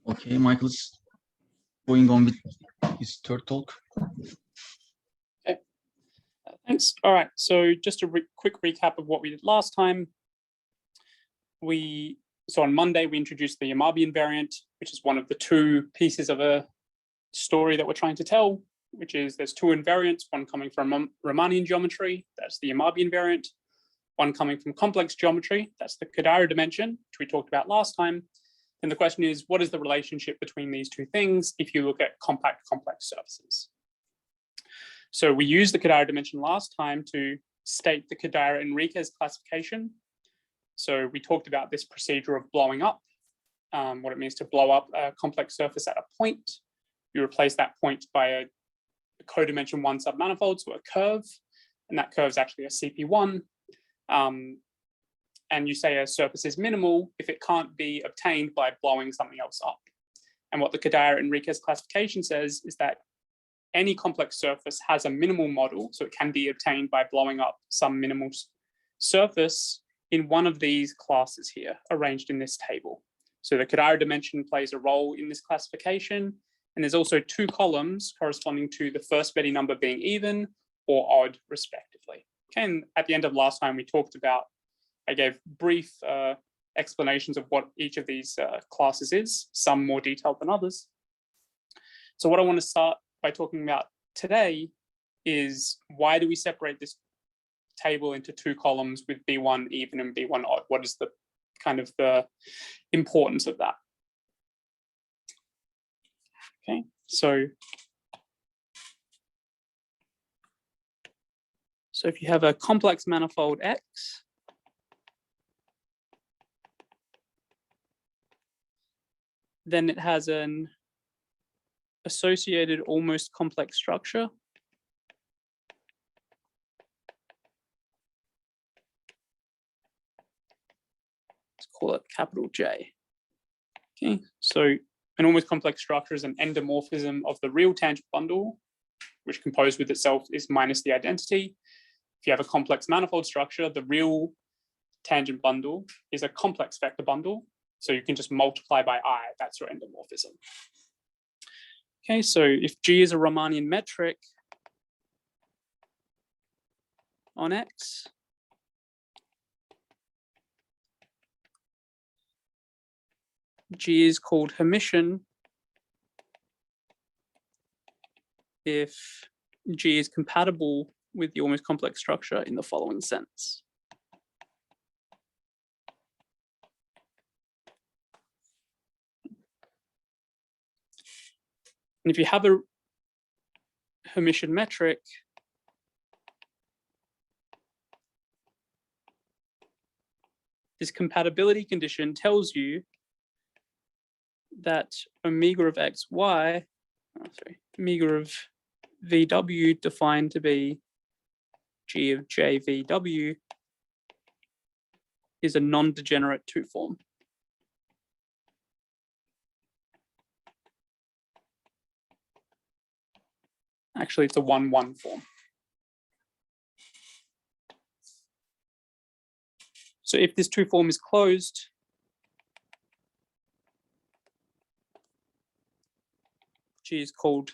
Okay, Michael's going on with his third talk. Okay, thanks. All right, so just a quick recap of what we did last time. So on Monday, we introduced the Yamabian variant, which is one of the two pieces of a story that we're trying to tell, which is there's two invariants, one coming from Riemannian geometry, that's the Yamabian variant, one coming from complex geometry, that's the Cadera dimension, which we talked about last time. And the question is, what is the relationship between these two things if you look at compact complex surfaces? So we used the Cadera dimension last time to state the Cadera-Enriquez classification. So we talked about this procedure of blowing up, what it means to blow up a complex surface at a point. You replace that point by a codimension one submanifold, so a curve, and that curve is actually a CP1. And you say a surface is minimal if it can't be obtained by blowing something else up. And what the Cadera-Enriquez classification says is that any complex surface has a minimal model, so it can be obtained by blowing up some minimal surface in one of these classes here, arranged in this table. So the Cadera dimension plays a role in this classification, and there's also two columns corresponding to the first Betti number being even or odd, respectively. Okay, and at the end of last time, we talked about, I gave brief explanations of what each of these classes is, some more detailed than others. So what I want to start by talking about today is, why do we separate this table into two columns with B1 even and B1 odd? What is the kind of the importance of that? Okay, so if you have a complex manifold X, then it has an associated almost complex structure. Let's call it capital J. Okay, so an almost complex structure is an endomorphism of the real tangent bundle, which composed with itself is minus the identity. If you have a complex manifold structure, the real tangent bundle is a complex vector bundle. So you can just multiply by I, that's your endomorphism. Okay, so if G is a Riemannian metric on X, G is called Hermitian if G is compatible with the almost complex structure in the following sense. And if you have a Hermitian metric, this compatibility condition tells you that omega of xy, omega of VW defined to be G of JVW is a non-degenerate two-form. Actually, it's a 1-1 form. So if this two-form is closed, G is called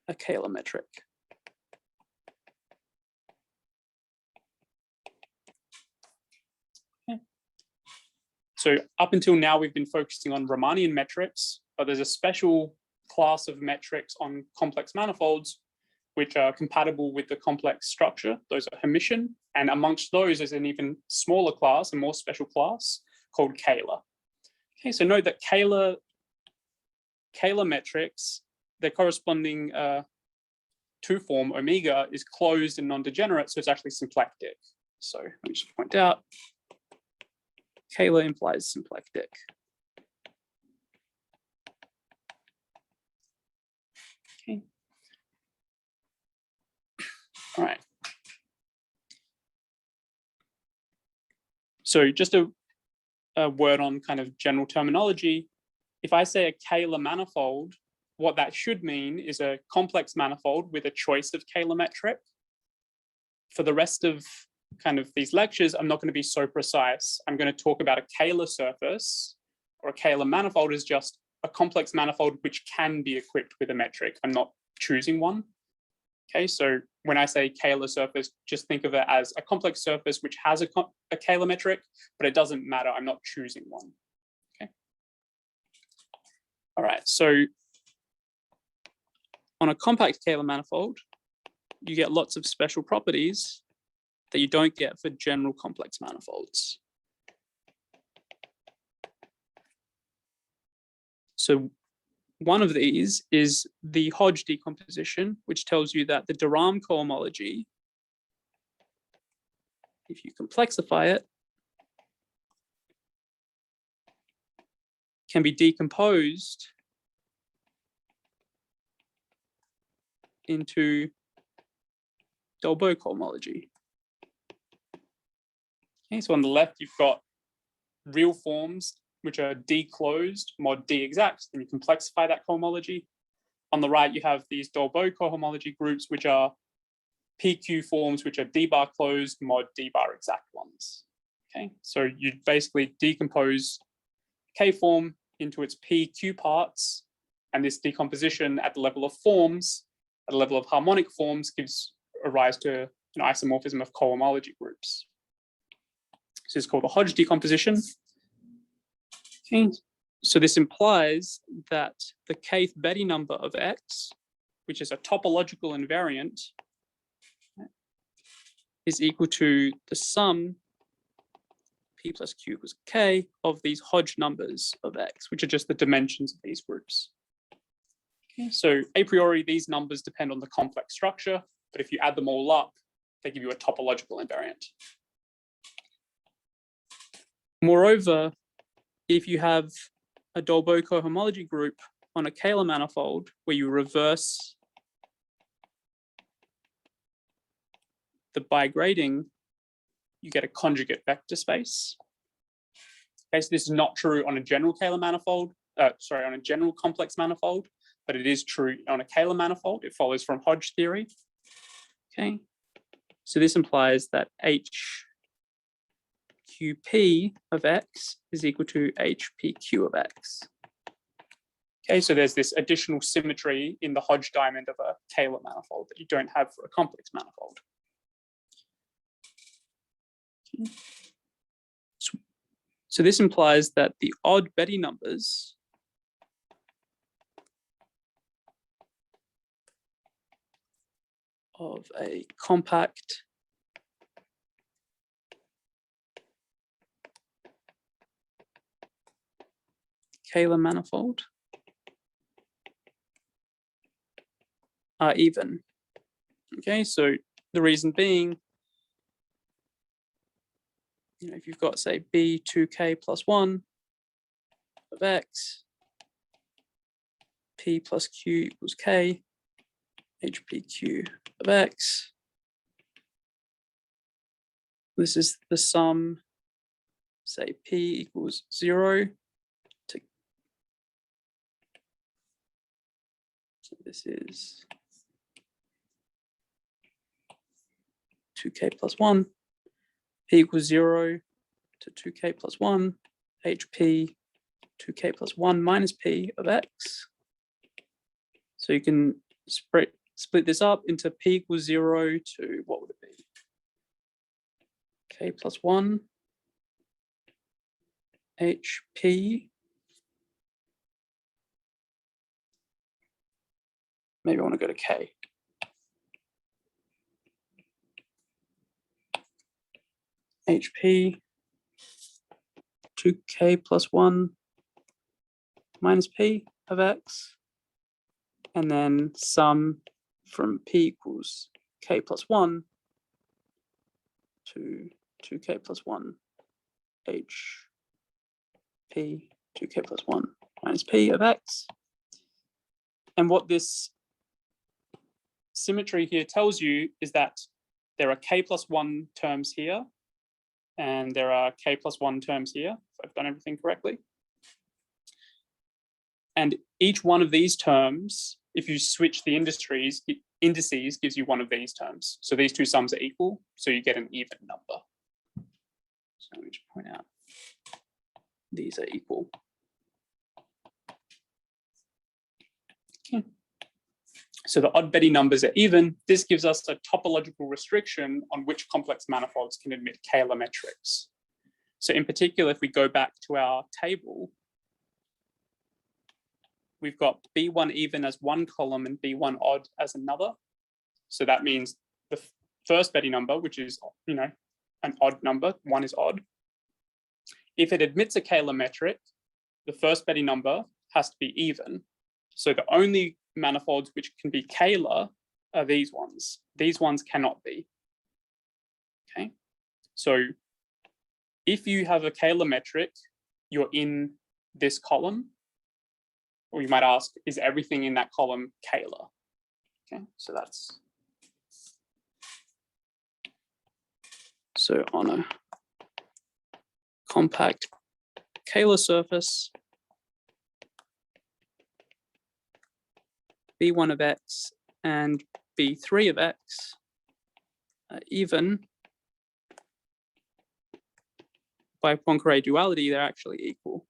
a Scalar metric. Okay. So up until now, we've been focusing on Riemannian metrics, but there's a special class of metrics on complex manifolds which are compatible with the complex structure. Those are Hermitian, and amongst those is an even smaller class, a more special class called Scalar. Okay, so note that Scalar metrics, their corresponding two-form omega is closed and non-degenerate, so it's actually symplectic. So let me just point out, Scalar implies symplectic. Okay. All right. So just a word on kind of general terminology. If I say a Scalar manifold, what that should mean is a complex manifold with a choice of Scalar metric. For the rest of kind of these lectures, I'm not going to be so precise. I'm going to talk about a Scalar surface or a Kähler manifold is just a complex manifold which can be equipped with a metric. I'm not choosing one. Okay, so when I say Kähler surface, just think of it as a complex surface which has a Kähler metric, but it doesn't matter. I'm not choosing one. Okay. All right, so on a compact Kähler manifold, you get lots of special properties that you don't get for general complex manifolds. So one of these is the Hodge decomposition, which tells you that the de Rham cohomology, if you complexify it, can be decomposed into Dolbeau cohomology. Okay, so on the left, you've got real forms which are D-closed, mod D-exact, and you complexify that cohomology. On the right, you have these Dolbeau cohomology groups, which are PQ forms, which are D-bar closed, mod D-bar exact ones. Okay, so you basically decompose K form into its PQ parts, and this decomposition at the level of forms, at the level of harmonic forms, gives a rise to an isomorphism of cohomology groups. This is called the Hodge decomposition. Okay. So this implies that the kth Betti number of X, which is a topological invariant, is equal to the sum P plus Q equals K of these Hodge numbers of X, which are just the dimensions of these groups. Okay. So a priori, these numbers depend on the complex structure, but if you add them all up, they give you a topological invariant. Moreover, if you have a Dolbeau cohomology group on a Kähler manifold where you reverse the bigrading, you get a conjugate vector space. Okay, so this is not true on a general Kähler manifold, on a general complex manifold, but it is true on a Kähler manifold. It follows from Hodge theory. Okay, so this implies that HQP of X is equal to HPQ of X. Okay, so there's this additional symmetry in the Hodge diamond of a Kähler manifold that you don't have for a complex manifold. Okay. So this implies that the odd Betti numbers of a compact Kähler manifold are even. Okay, so the reason being, if you've got, say, B2K plus 1 of X, P plus Q equals K, HPQ of X. This is the sum, say, P equals 0 to, so this is 2K plus 1. P equals 0 to 2K plus 1, HP 2K plus 1 minus P of X. So you can split this up into P equals 0 to, what would it be? K plus 1, HP. Maybe I want to go to K. HP 2K plus 1 minus P of X, and then sum from P equals K plus 1 to 2K plus 1 HP 2K plus 1 minus P of X. And what this symmetry here tells you is that there are K plus 1 terms here, and there are K plus 1 terms here, if I've done everything correctly. And each one of these terms, if you switch the indices, gives you one of these terms. So these two sums are equal, so you get an even number. So let me just point out, these are equal. So the odd Betti numbers are even. This gives us a topological restriction on which complex manifolds can admit Kähler metrics. So in particular, if we go back to our table, we've got B1 even as one column and B1 odd as another. So that means the first Betti number, which is, an odd number, one is odd. If it admits a Kähler metric, the first Betti number has to be even. So the only manifolds which can be Kähler are these ones. These ones cannot be. Okay, so if you have a Kähler metric, you're in this column, or you might ask, is everything in that column Kähler? Okay, so that's so on a compact Kähler surface, B1 of X and B3 of X are even. By Poincare duality, they're actually equal.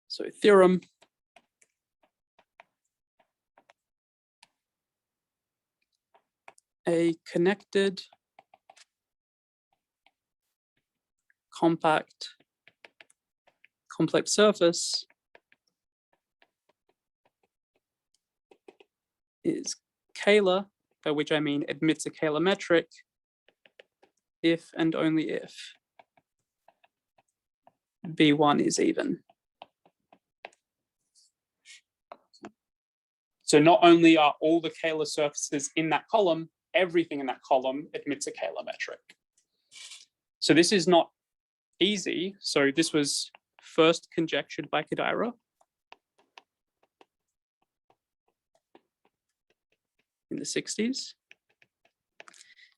So theorem. A connected, compact, complex surface is Kähler, by which I mean admits a Kähler metric, if and only if B1 is even. So not only are all the Kähler surfaces in that column, everything in that column admits a Kähler metric. So this is not easy. So this was first conjectured by Cadera in the 60s.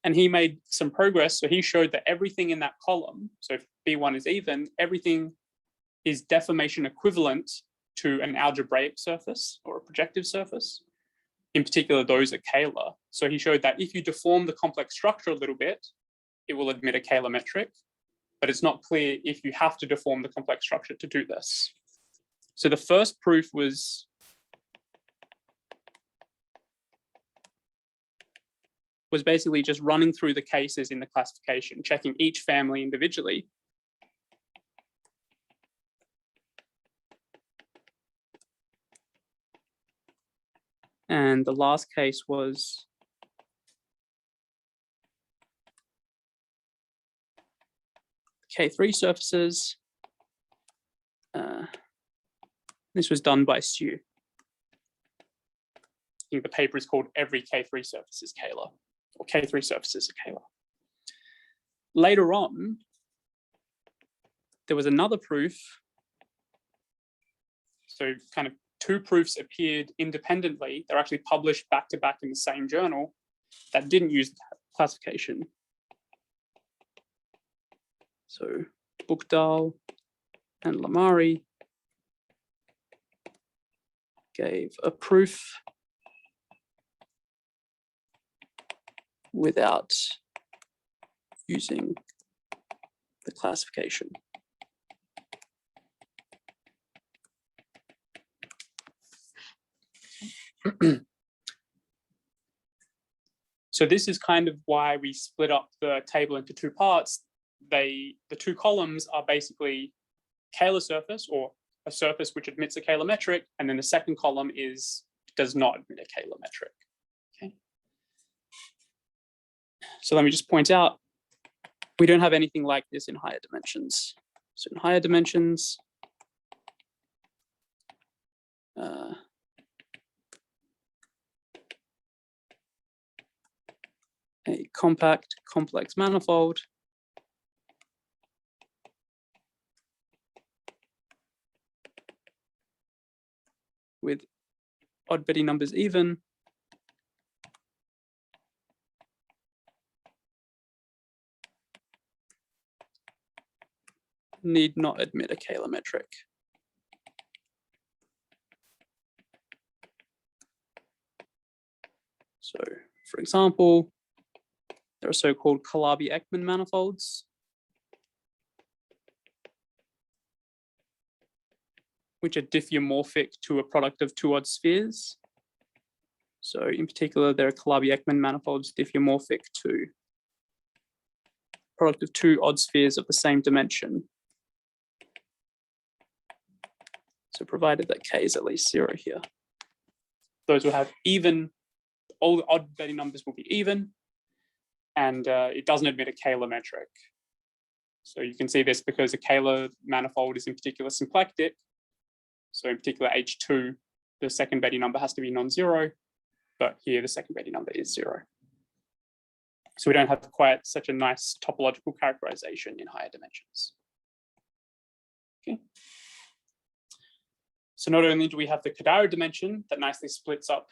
And he made some progress. So he showed that everything in that column, so if B1 is even, everything is deformation equivalent to an algebraic surface or a projective surface. In particular, those are Kähler. So he showed that if you deform the complex structure a little bit, it will admit a Kähler metric, but it's not clear if you have to deform the complex structure to do this. So the first proof was basically just running through the cases in the classification, checking each family individually. And the last case was K3 surfaces. This was done by Stu. I think the paper is called Every K3 Surface is Kähler, or K3 Surfaces are Kähler. Later on, there was another proof. So kind of two proofs appeared independently. They're actually published back to back in the same journal that didn't use the classification. So Buchdahl and Lamari gave a proof without using the classification. So this is kind of why we split up the table into two parts. The two columns are basically Kähler surface, or a surface which admits a Kähler metric, and then the second column does not admit a Kähler metric. Okay. So let me just point out, we don't have anything like this in higher dimensions. So in higher dimensions, a compact complex manifold with odd Betti numbers even need not admit a Kähler metric. So, for example, there are so-called Calabiakman manifolds. which are diffeomorphic to a product of two odd spheres. So in particular, there are Calabiakman manifolds diffeomorphic to product of two odd spheres of the same dimension. So provided that K is at least 0 here. Those will have even, all the odd Betti numbers will be even, and it doesn't admit a Kähler metric. So you can see this because a Kähler manifold is in particular symplectic. So in particular H2, the second Betti number has to be non-zero, but here the second Betti number is 0. So we don't have quite such a nice topological characterization in higher dimensions. Okay. So not only do we have the Cadera dimension that nicely splits up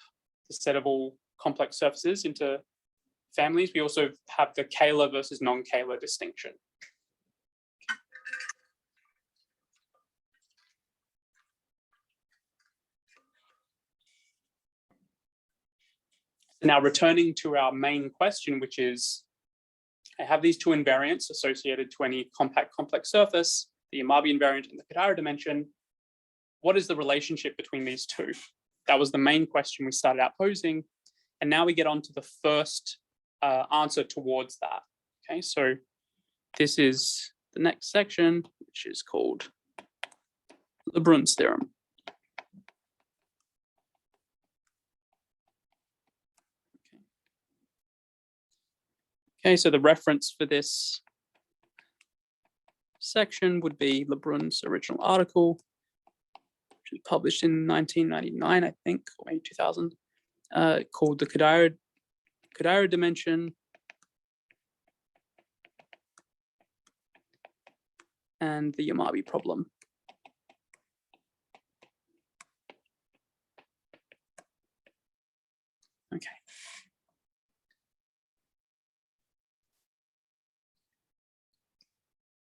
the set of all complex surfaces into families, we also have the Kähler versus non-Kähler distinction. Now returning to our main question, which is, I have these two invariants associated to any compact complex surface, the Yamabe invariant and the Cadera dimension. What is the relationship between these two? That was the main question we started out posing. And now we get on to the first answer towards that. Okay, so this is the next section, which is called Lebron's theorem. Okay, so the reference for this section would be Lebron's original article, which was published in 1999, I think, or maybe 2000, called the Cadera dimension and the Yamabe problem. Okay.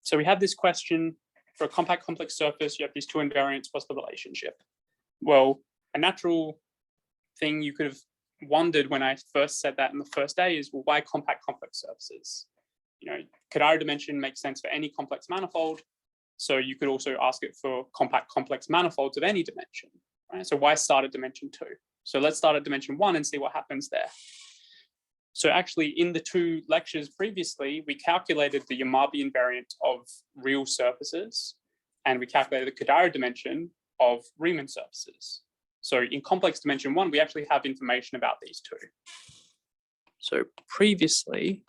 So we have this question for a compact complex surface, you have these two invariants, what's the relationship? Well, a natural thing you could have wondered when I first said that in the first day is, well, why compact complex surfaces? You know, Cadera dimension makes sense for any complex manifold. So you could also ask it for compact complex manifolds of any dimension, right? So why start at dimension 2? So let's start at dimension 1 and see what happens there. So actually in the two lectures previously, we calculated the Yamabe invariant of real surfaces and we calculated the Cadera dimension of Riemann surfaces. So in complex dimension 1, we actually have information about these two. So previously,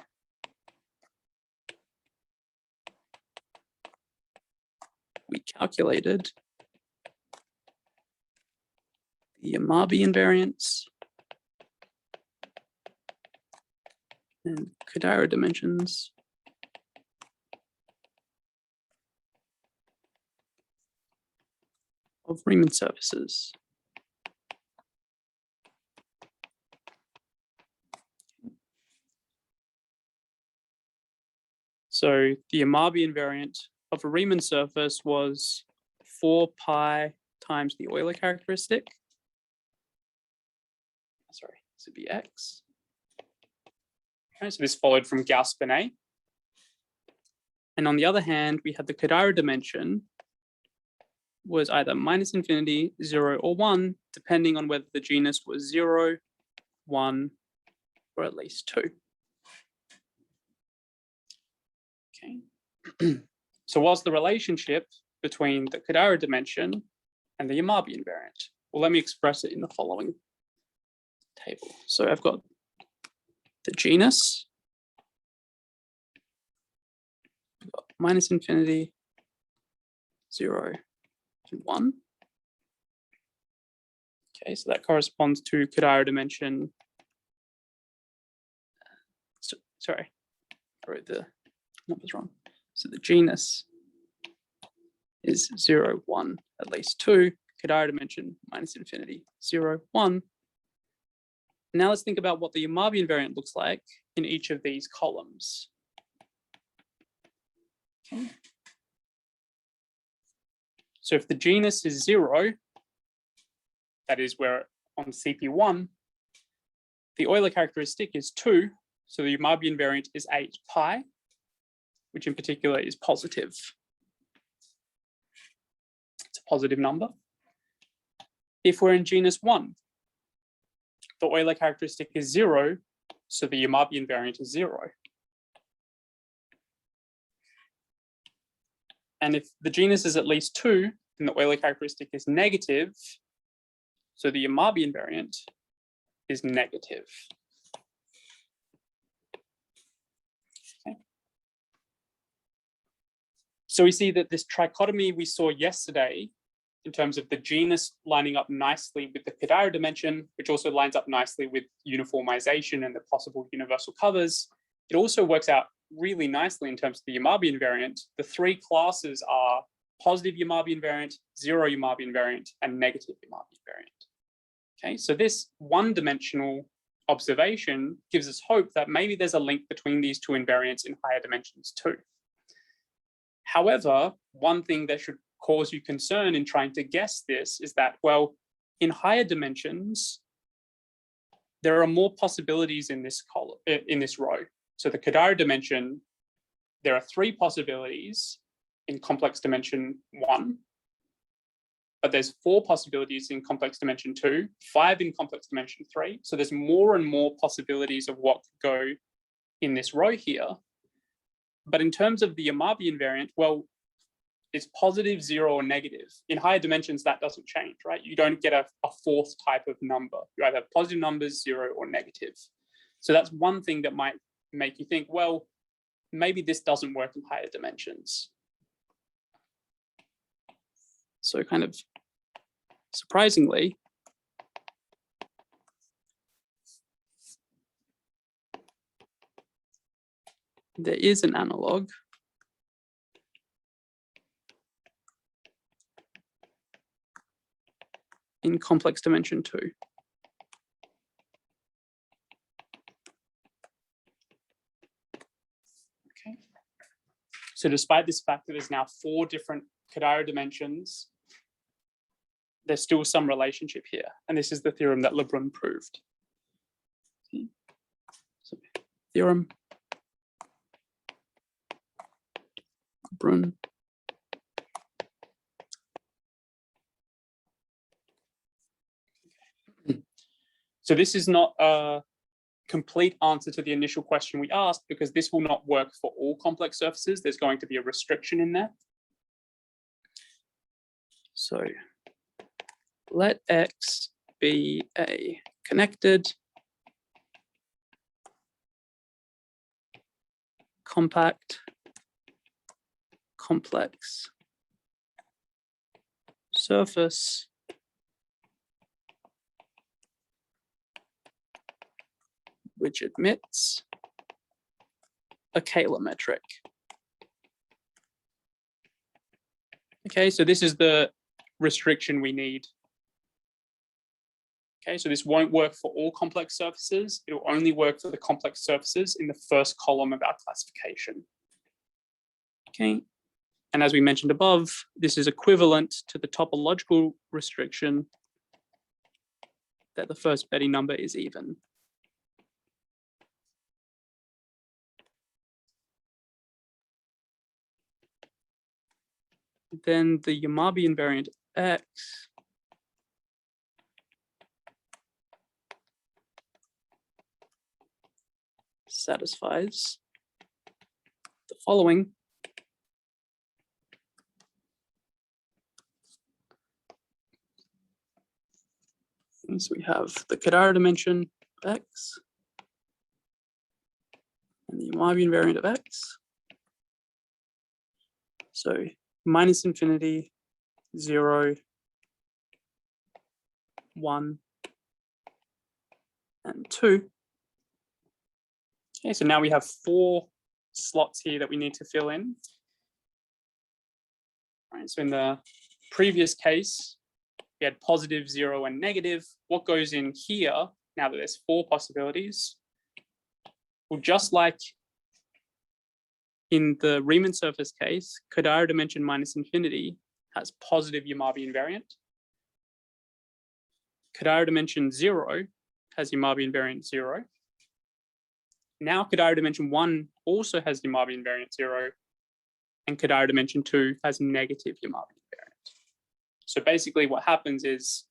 we calculated the Yamabe invariants and Cadera dimensions of Riemann surfaces. So the Yamabe invariant of a Riemann surface was 4 pi times the Euler characteristic. Sorry, this would be x. Okay, so this followed from Gauss-Bonnet. And on the other hand, we had the Cadera dimension was either minus infinity, 0, or 1, depending on whether the genus was 0, 1, or at least 2. Okay. So what's the relationship between the Cadera dimension and the Yamabe invariant? Well, let me express it in the following table. So I've got the genus, I've got minus infinity, 0, and 1. Okay, so that corresponds to Cadera dimension. Sorry, I wrote the numbers wrong. So the genus is 0, 1, at least 2. Cadera dimension minus infinity, 0, 1. Now let's think about what the Yamabe invariant looks like in each of these columns. Okay. So if the genus is 0, that is where on CP1, the Euler characteristic is 2, so the Yamabe invariant is 8 pi, which in particular is positive. It's a positive number. if we're in genus 1, the Euler characteristic is 0, so the Yamabe invariant is 0. And if the genus is at least 2, then the Euler characteristic is negative, so the Yamabe invariant is negative. Okay. So we see that this trichotomy we saw yesterday in terms of the genus lining up nicely with the Cadera dimension, which also lines up nicely with uniformization and the possible universal covers. It also works out really nicely in terms of the Yamabe invariant. The three classes are positive Yamabe invariant, zero Yamabe invariant, and negative Yamabe invariant. Okay, so this one-dimensional observation gives us hope that maybe there's a link between these two invariants in higher dimensions too. However, one thing that should cause you concern in trying to guess this is that, well, in higher dimensions, there are more possibilities in this column, in this row. So the Cadera dimension, there are 3 possibilities in complex dimension 1, but there's 4 possibilities in complex dimension 2, 5 in complex dimension 3. So there's more and more possibilities of what could go in this row here. But in terms of the Yamabe invariant, well, it's positive, 0, or negative. In higher dimensions, that doesn't change, right? You don't get a 4th type of number. You either have positive numbers, 0, or negative. So that's one thing that might make you think, well, maybe this doesn't work in higher dimensions. So kind of surprisingly, there is an analog in complex dimension 2. Okay. So despite this fact that there's now 4 different Cadera dimensions, there's still some relationship here. And this is the theorem that Lebron proved. So, theorem, Lebron. So this is not a complete answer to the initial question we asked, because this will not work for all complex surfaces. There's going to be a restriction in there. So let X be a connected, compact, complex surface which admits a Scalar metric. Okay, so this is the restriction we need. Okay, so this won't work for all complex surfaces. It will only work for the complex surfaces in the first column of our classification. Okay, and as we mentioned above, this is equivalent to the topological restriction that the first Betti number is even. Then the Yamabe invariant X satisfies the following. And so we have the Cadera dimension of X and the Yamabe invariant of X. So minus infinity, 0, 1, and 2. Okay, so now we have 4 slots here that we need to fill in. All right, so in the previous case, we had positive, 0, and negative. What goes in here, now that there's 4 possibilities? Well, just like in the Riemann surface case, Cadera dimension minus infinity has positive Yamabe invariant. Cadera dimension 0 has Yamabe invariant 0. Now Cadera dimension 1 also has Yamabe invariant 0, and Cadera dimension 2 has negative Yamabe invariant. So basically what happens is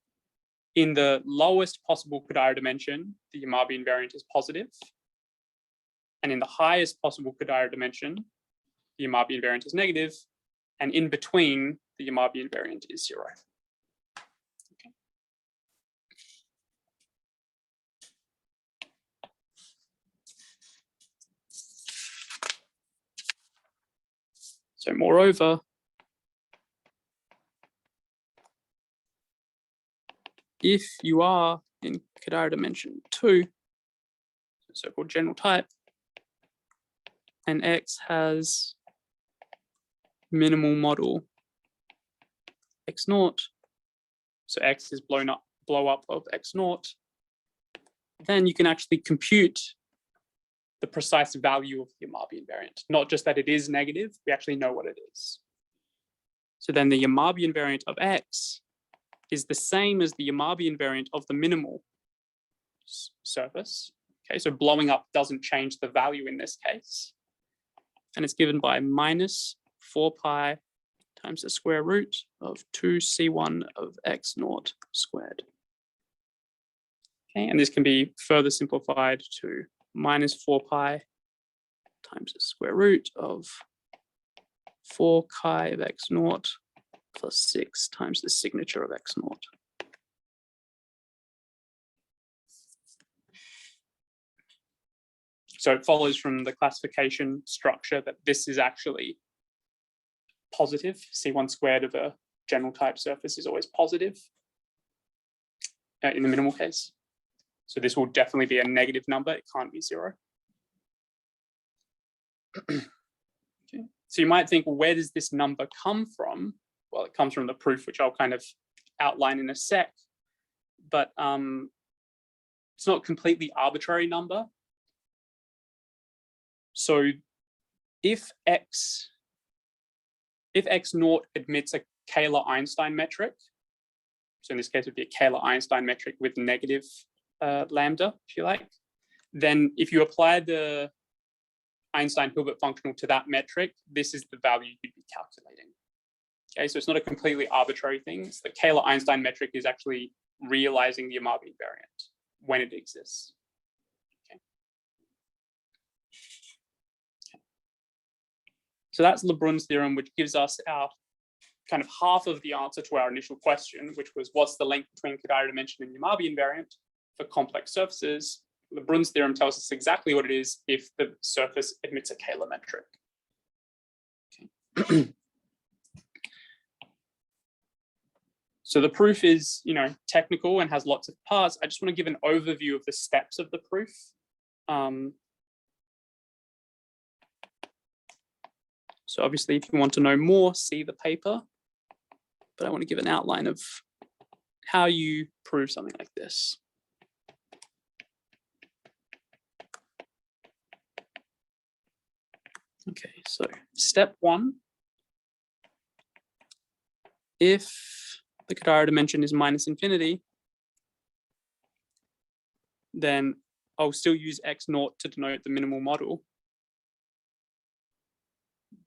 in the lowest possible Cadera dimension, the Yamabe invariant is positive. And in the highest possible Cadera dimension, the Yamabe invariant is negative. And in between, the Yamabe invariant is 0. Okay. So moreover, if you are in Cadera dimension 2, so-called general type, and X has minimal model X naught, so X is blow up of X naught, then you can actually compute the precise value of the Yamabe invariant, not just that it is negative, we actually know what it is. So then the Yamabe invariant of X is the same as the Yamabe invariant of the minimal surface. Okay, so blowing up doesn't change the value in this case. And it's given by minus 4 pi times the square root of 2c1 of x naught squared. Okay, and this can be further simplified to minus 4 pi times the square root of 4 chi of x naught plus 6 times the signature of x naught. So it follows from the classification structure that this is actually positive. C1 squared of a general type surface is always positive in the minimal case. So this will definitely be a negative number. It can't be 0. Okay. So you might think, well, where does this number come from? Well, it comes from the proof, which I'll kind of outline in a sec. But it's not a completely arbitrary number. So if X naught admits a Kähler-Einstein metric, so in this case it would be a Kähler-Einstein metric with negative lambda, if you like, then if you apply the Einstein-Hilbert functional to that metric, this is the value you'd be calculating. Okay, so it's not a completely arbitrary thing. It's the Kähler-Einstein metric is actually realizing the Yamabe invariant when it exists. So that's Lebron's theorem, which gives us our kind of half of the answer to our initial question, which was what's the length between Cadera dimension and Yamabe invariant for complex surfaces. Lebron's theorem tells us exactly what it is if the surface admits a Kähler metric. Okay. So the proof is, technical and has lots of parts. I just want to give an overview of the steps of the proof. So obviously, if you want to know more, see the paper. But I want to give an outline of how you prove something like this. Okay, so step 1. If the Cadera dimension is minus infinity, then I'll still use x naught to denote the minimal model.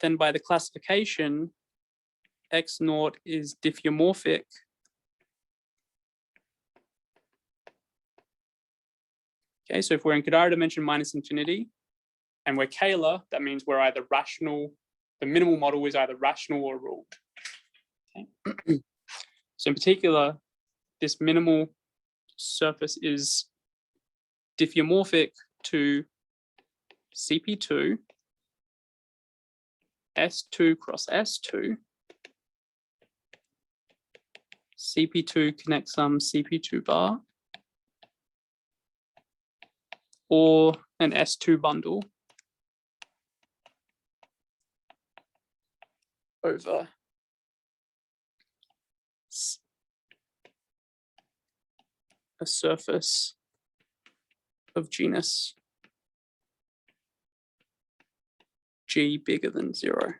Then by the classification, x naught is diffeomorphic Okay, so if we're in Cadera dimension minus infinity and we're Kähler, that means we're either rational, the minimal model is either rational or ruled. Okay. So in particular, this minimal surface is diffeomorphic to CP2, S2 cross S2, CP2 connects some CP2 bar, or an S2 bundle over a surface of genus G bigger than 0.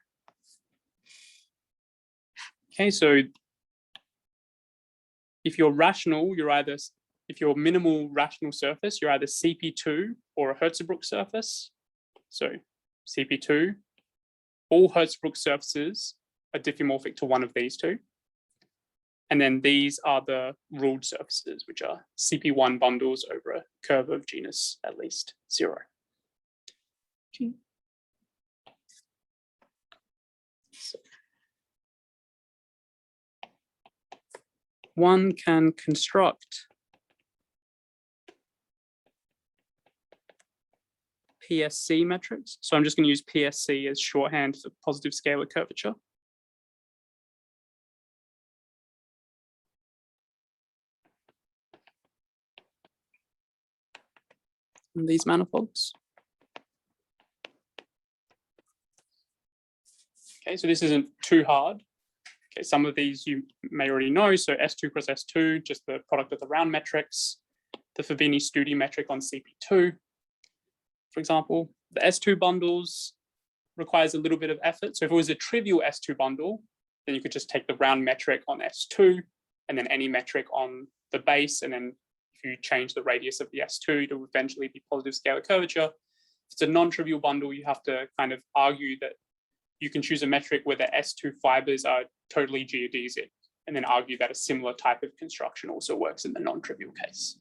Okay, so if you're rational, if you're minimal rational surface, you're either CP2 or a Hirzebruch surface. So CP2, all Hirzebruch surfaces are diffeomorphic to one of these two. And then these are the ruled surfaces, which are CP1 bundles over a curve of genus at least 0. So one can construct PSC metrics. So I'm just going to use PSC as shorthand for positive scalar curvature. And these manifolds. Okay, so this isn't too hard. Okay, some of these you may already know. So S2 cross S2, just the product of the round metrics, the Fabini-Studi metric on CP2, for example. The S2 bundles requires a little bit of effort. So if it was a trivial S2 bundle, then you could just take the round metric on S2 and then any metric on the base. And then if you change the radius of the S2, it will eventually be positive scalar curvature. If it's a non-trivial bundle, you have to kind of argue that you can choose a metric where the S2 fibers are totally geodesic, and then argue that a similar type of construction also works in the non-trivial case.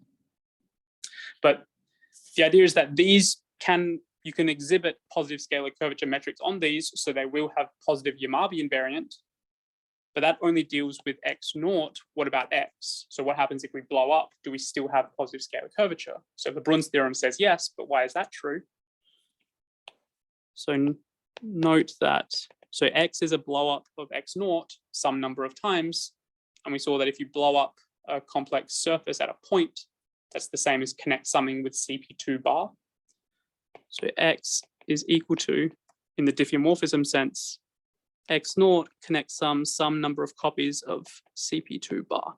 But the idea is that these you can exhibit positive scalar curvature metrics on these, so they will have positive Yamabe invariant, but that only deals with x naught. What about x? So what happens if we blow up? Do we still have positive scalar curvature? So the Bronze theorem says yes, but why is that true? So note that, so x is a blow up of x naught some number of times. And we saw that if you blow up a complex surface at a point, that's the same as connect summing with CP2 bar. So x is equal to, in the diffeomorphism sense, x naught connect some number of copies of CP2 bar.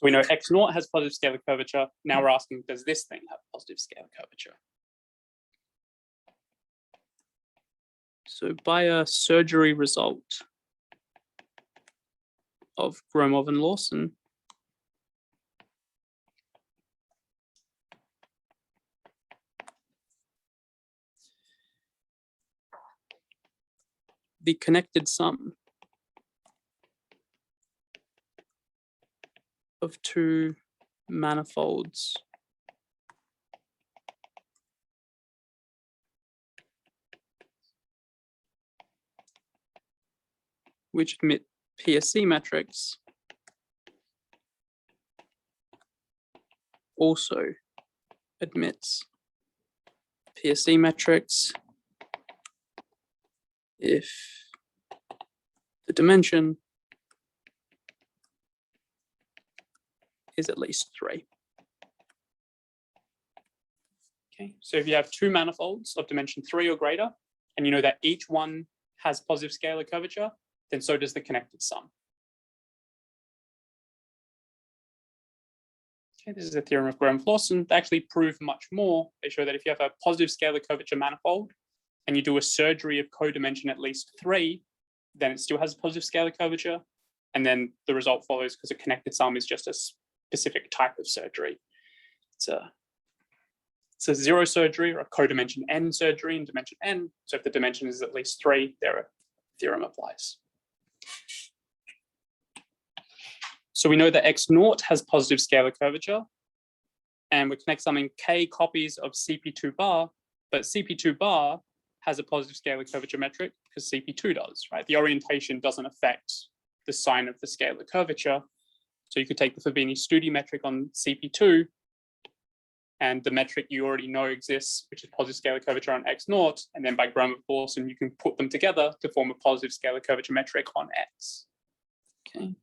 We know x naught has positive scalar curvature. Now we're asking, does this thing have positive scalar curvature? So by a surgery result of Gromov and Lawson, the connected sum of two manifolds which admit PSC metrics also admits PSC metrics if the dimension is at least 3. Okay, so if you have two manifolds of dimension 3 or greater, and you know that each one has positive scalar curvature, then so does the connected sum. Okay, this is a theorem of Gromov-Lawson. They actually prove much more. They show that if you have a positive scalar curvature manifold and you do a surgery of codimension at least 3, then it still has a positive scalar curvature. And then the result follows because a connected sum is just a specific type of surgery. It's a 0 surgery or a codimension n surgery in dimension n. So if the dimension is at least 3, their theorem applies. So we know that x naught has positive scalar curvature, and we connect summing k copies of CP2 bar, but CP2 bar has a positive scalar curvature metric because CP2 does, right? The orientation doesn't affect the sign of the scalar curvature. So you could take the Fabini-Studi metric on CP2 and the metric you already know exists, which is positive scalar curvature on x naught, and then by Gromov-Lawson, you can put them together to form a positive scalar curvature metric on x. Okay.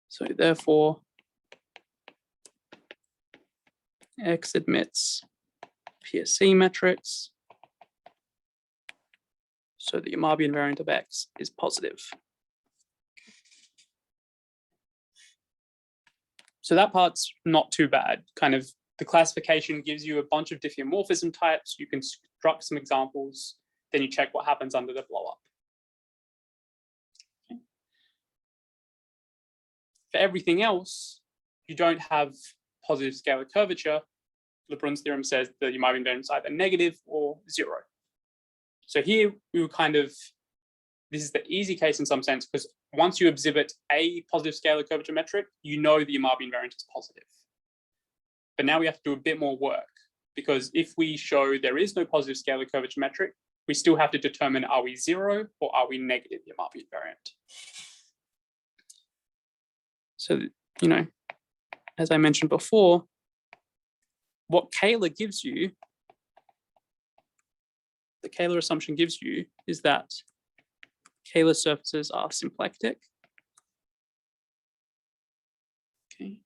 So therefore, x admits PSC metrics. So the Yamabian variant of x is positive. So that part's not too bad. Kind of the classification gives you a bunch of diffeomorphism types. You can construct some examples, then you check what happens under the blow up. Okay. For everything else, you don't have positive scalar curvature, Lebron's theorem says the Yamabian variant is either negative or 0. So here we were kind of, this is the easy case in some sense, because once you exhibit a positive scalar curvature metric, you know the Yamabian variant is positive. But now we have to do a bit more work, because if we show there is no positive scalar curvature metric, we still have to determine, are we 0 or are we negative Yamabian variant? So, you know, as I mentioned before, what Kähler gives you, the Kähler assumption gives you is that Kähler surfaces are symplectic. Okay.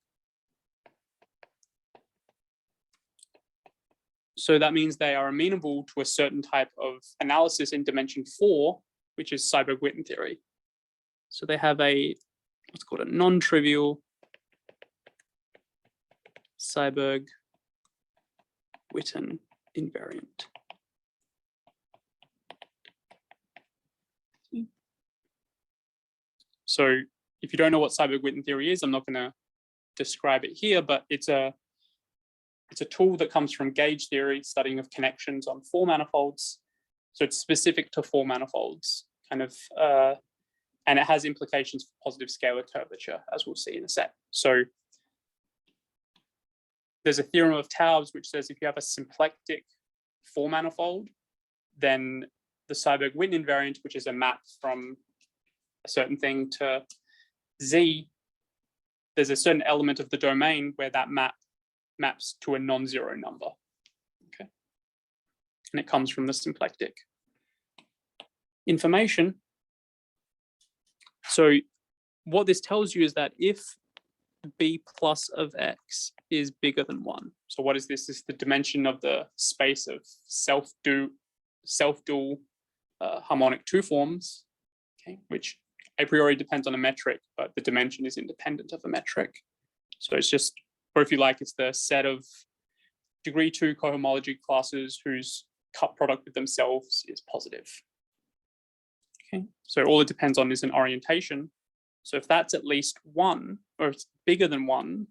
So that means they are amenable to a certain type of analysis in dimension 4, which is Seiberg-Witten theory. So they have a, what's called a non-trivial Seiberg-Witten invariant. So if you don't know what Seiberg-Witten theory is, I'm not going to describe it here, but it's a tool that comes from gauge theory, studying of connections on 4 manifolds. So it's specific to 4 manifolds, kind of, and it has implications for positive scalar curvature, as we'll see in a sec. So there's a theorem of Taub's which says if you have a symplectic 4 manifold, then the Seiberg-Witten invariant, which is a map from a certain thing to Z, there's a certain element of the domain where that maps to a non-zero number. Okay, and it comes from the symplectic information. So what this tells you is that if b plus of x is bigger than 1, so what is this? This is the dimension of the space of self-dual harmonic 2 forms, okay, which a priori depends on a metric, but the dimension is independent of a metric. So it's just, or if you like, it's the set of degree 2 cohomology classes whose cut product with themselves is positive. Okay, so all it depends on is an orientation. So if that's at least 1, or it's bigger than 1,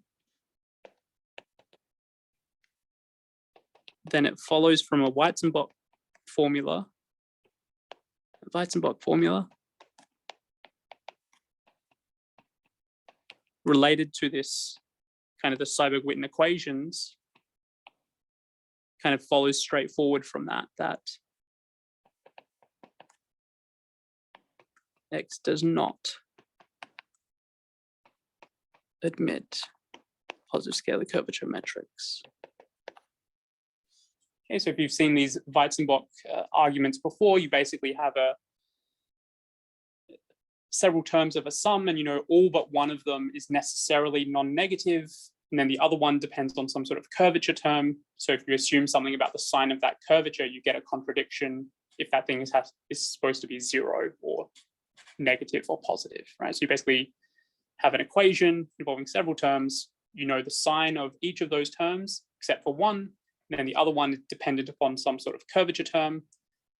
then it follows from a Weizenbach formula. Related to this kind of the Seiberg-Witten equations, kind of follows straightforward from that X does not admit positive scalar curvature metrics. Okay, so if you've seen these Weizenbach arguments before, you basically have several terms of a sum, and you know all but one of them is necessarily non-negative, and then the other one depends on some sort of curvature term. So if you assume something about the sign of that curvature, you get a contradiction if that thing is supposed to be 0 or negative or positive, right? So you basically have an equation involving several terms. You know the sign of each of those terms except for one, and then the other one is dependent upon some sort of curvature term.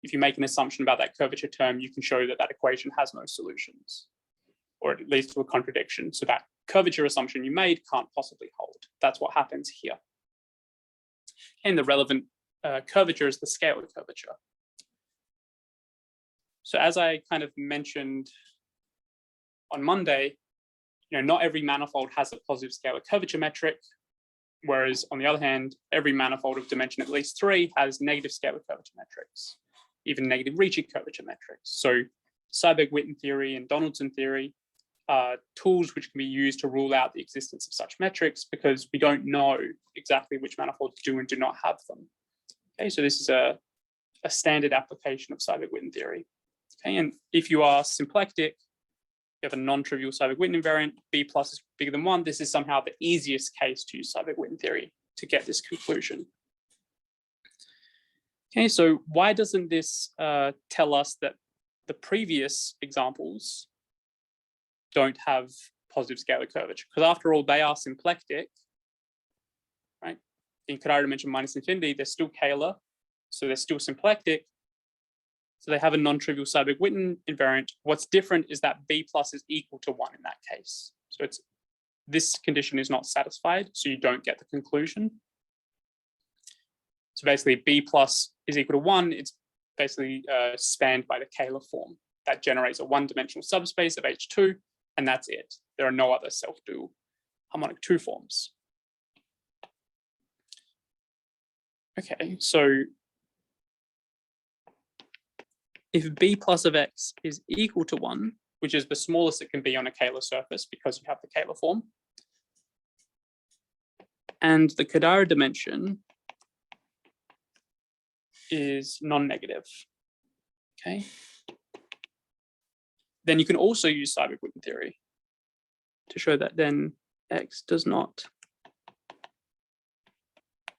If you make an assumption about that curvature term, you can show that that equation has no solutions, or it leads to a contradiction. So that curvature assumption you made can't possibly hold. That's what happens here. And the relevant curvature is the scalar curvature. So as I kind of mentioned on Monday, you know, not every manifold has a positive scalar curvature metric, whereas on the other hand, every manifold of dimension at least 3 has negative scalar curvature metrics, even negative Ricci curvature metrics. So Seiberg-Witten theory and Donaldson theory are tools which can be used to rule out the existence of such metrics, because we don't know exactly which manifolds do and do not have them. Okay, so this is a standard application of Seiberg-Witten theory. Okay, and if you are symplectic, you have a non-trivial Seiberg-Witten invariant, b plus is bigger than 1, this is somehow the easiest case to use Seiberg-Witten theory to get this conclusion. Okay, so why doesn't this tell us that the previous examples don't have positive scalar curvature? Because after all, they are symplectic, right? In Cadera dimension minus infinity, they're still Kähler, so they're still symplectic. So they have a non-trivial Seiberg-Witten invariant. What's different is that b plus is equal to 1 in that case. So it's this condition is not satisfied, so you don't get the conclusion. So basically B plus is equal to 1. It's basically spanned by the Kähler form. That generates a one-dimensional subspace of H2, and that's it. There are no other self-dual harmonic 2 forms. Okay, so if B plus of X is equal to 1, which is the smallest it can be on a Kähler surface because you have the Kähler form, and the Cadera dimension is non-negative, okay? Then you can also use Seiberg-Witten theory to show that then X does not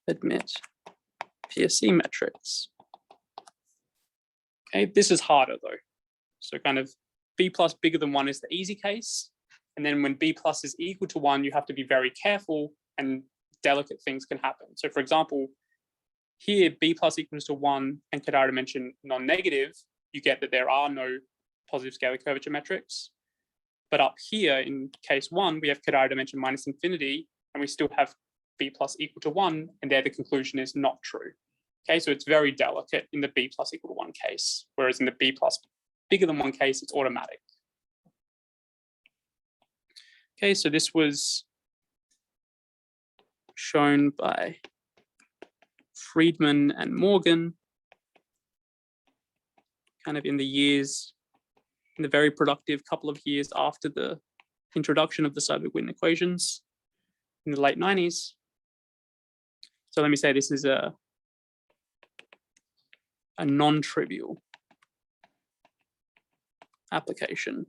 admit PSE metrics. Okay, this is harder though. So kind of B plus bigger than 1 is the easy case. And then when B plus is equal to 1, you have to be very careful and delicate things can happen. So for example, here B plus equals to 1 and Cadera dimension non-negative, you get that there are no positive scalar curvature metrics. But up here in case 1, we have Cadera dimension minus infinity, and we still have B plus equal to 1, and there the conclusion is not true. Okay, so it's very delicate in the B plus equal to 1 case, whereas in the B plus bigger than 1 case, it's automatic. Okay, so this was shown by Friedman and Morgan, kind of in the very productive couple of years after the introduction of the Seiberg-Witten equations in the late 90s. So let me say this is a non-trivial application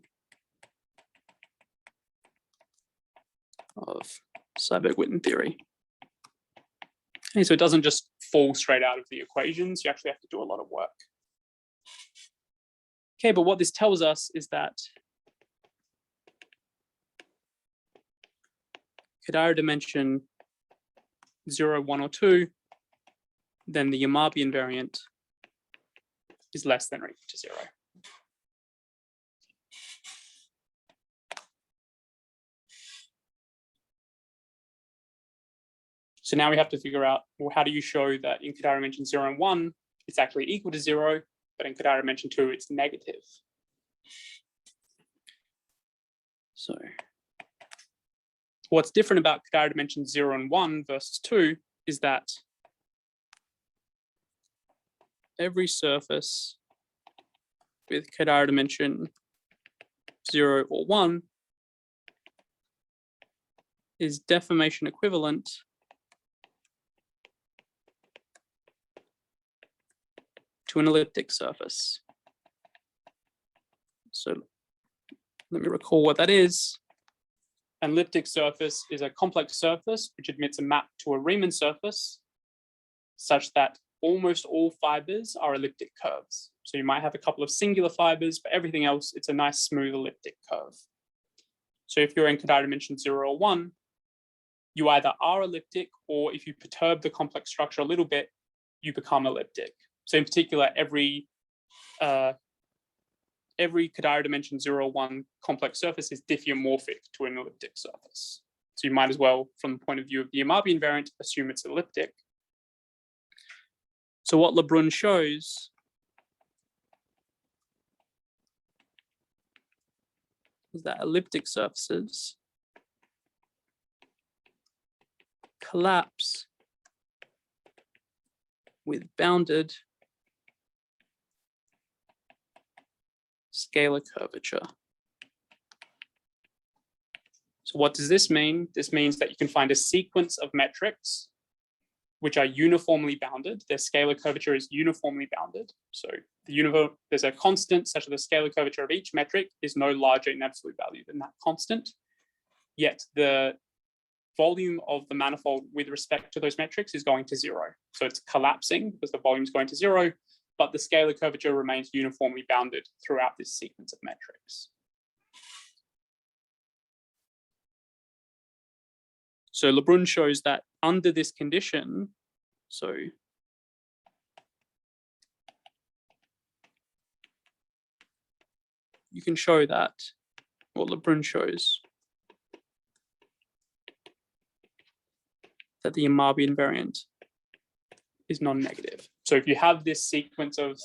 of Seiberg-Witten theory. Okay, so it doesn't just fall straight out of the equations, you actually have to do a lot of work. Okay, but what this tells us is that Cadera dimension 0, 1, or 2, then the Yamabe invariant is less than or equal to 0. So now we have to figure out, well, how do you show that in Cadera dimension 0 and 1, it's actually equal to 0, but in Cadera dimension 2, it's negative. So what's different about Cadera dimension 0 and 1 versus 2 is that every surface with Cadera dimension 0 or 1 is deformation equivalent to an elliptic surface. So let me recall what that is. An elliptic surface is a complex surface which admits a map to a Riemann surface such that almost all fibers are elliptic curves. So you might have a couple of singular fibers, but everything else, it's a nice smooth elliptic curve. So if you're in Cadera dimension 0 or 1, you either are elliptic, or if you perturb the complex structure a little bit, you become elliptic. So in particular, every Cadera dimension 0 or 1 complex surface is diffeomorphic to an elliptic surface. So you might as well, from the point of view of the Yamabian invariant, assume it's elliptic. So what Lebron shows is that elliptic surfaces collapse with bounded scalar curvature. So what does this mean? This means that you can find a sequence of metrics which are uniformly bounded. Their scalar curvature is uniformly bounded. So there's a constant such that the scalar curvature of each metric is no larger in absolute value than that constant. Yet the volume of the manifold with respect to those metrics is going to 0. So it's collapsing because the volume is going to 0, but the scalar curvature remains uniformly bounded throughout this sequence of metrics. So Lebron shows that under this condition, so you can show that, what Lebron shows that the Yamabian variant is non-negative. So if you have this sequence of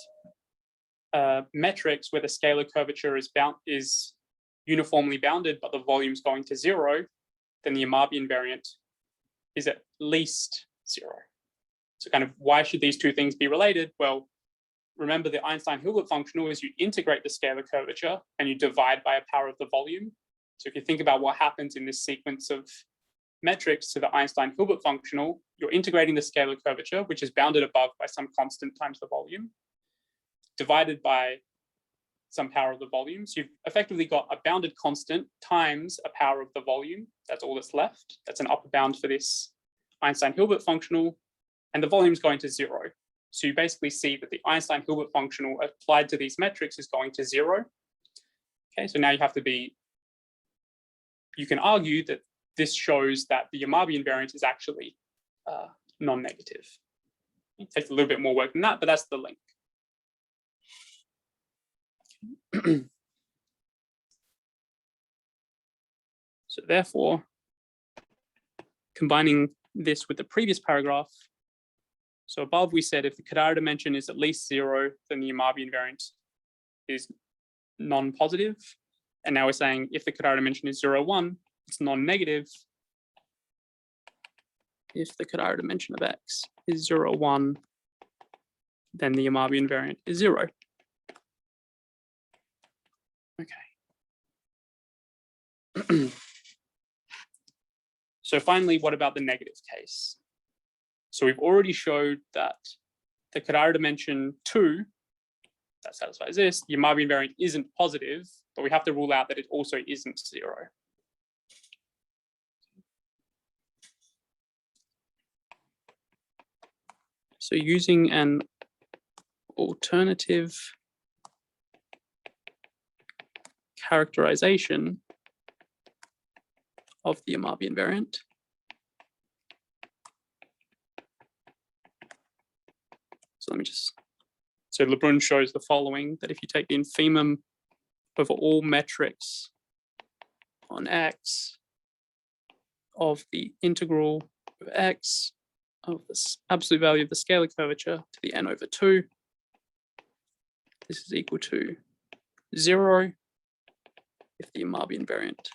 metrics where the scalar curvature is uniformly bounded, but the volume's going to 0, then the Yamabian variant is at least 0. So kind of why should these two things be related? Well, remember the Einstein-Hilbert functional is you integrate the scalar curvature and you divide by a power of the volume. So if you think about what happens in this sequence of metrics to the Einstein-Hilbert functional, you're integrating the scalar curvature, which is bounded above by some constant times the volume, divided by some power of the volume. So you've effectively got a bounded constant times a power of the volume. That's all that's left. That's an upper bound for this Einstein-Hilbert functional, and the volume is going to 0. So you basically see that the Einstein-Hilbert functional applied to these metrics is going to 0. Okay, so now you can argue that this shows that the Yamabian variant is actually non-negative. It takes a little bit more work than that, but that's the link. So therefore, combining this with the previous paragraph, so above we said if the Cadera dimension is at least 0, then the Yamabian variant is non-positive. And now we're saying if the Cadera dimension is 0, 1, it's non-negative. If the Cadera dimension of X is 0, 1, then the Yamabian variant is 0. Okay. So finally, what about the negative case? So we've already showed that the Cadera dimension 2, that satisfies this, the Yamabian variant isn't positive, but we have to rule out that it also isn't 0. So using an alternative characterization of the Yamabian variant, so Lebron shows the following, that if you take the infimum over all metrics on X of the integral of X of the absolute value of the scalar curvature to the n over 2, this is equal to 0 if the Yamabian variant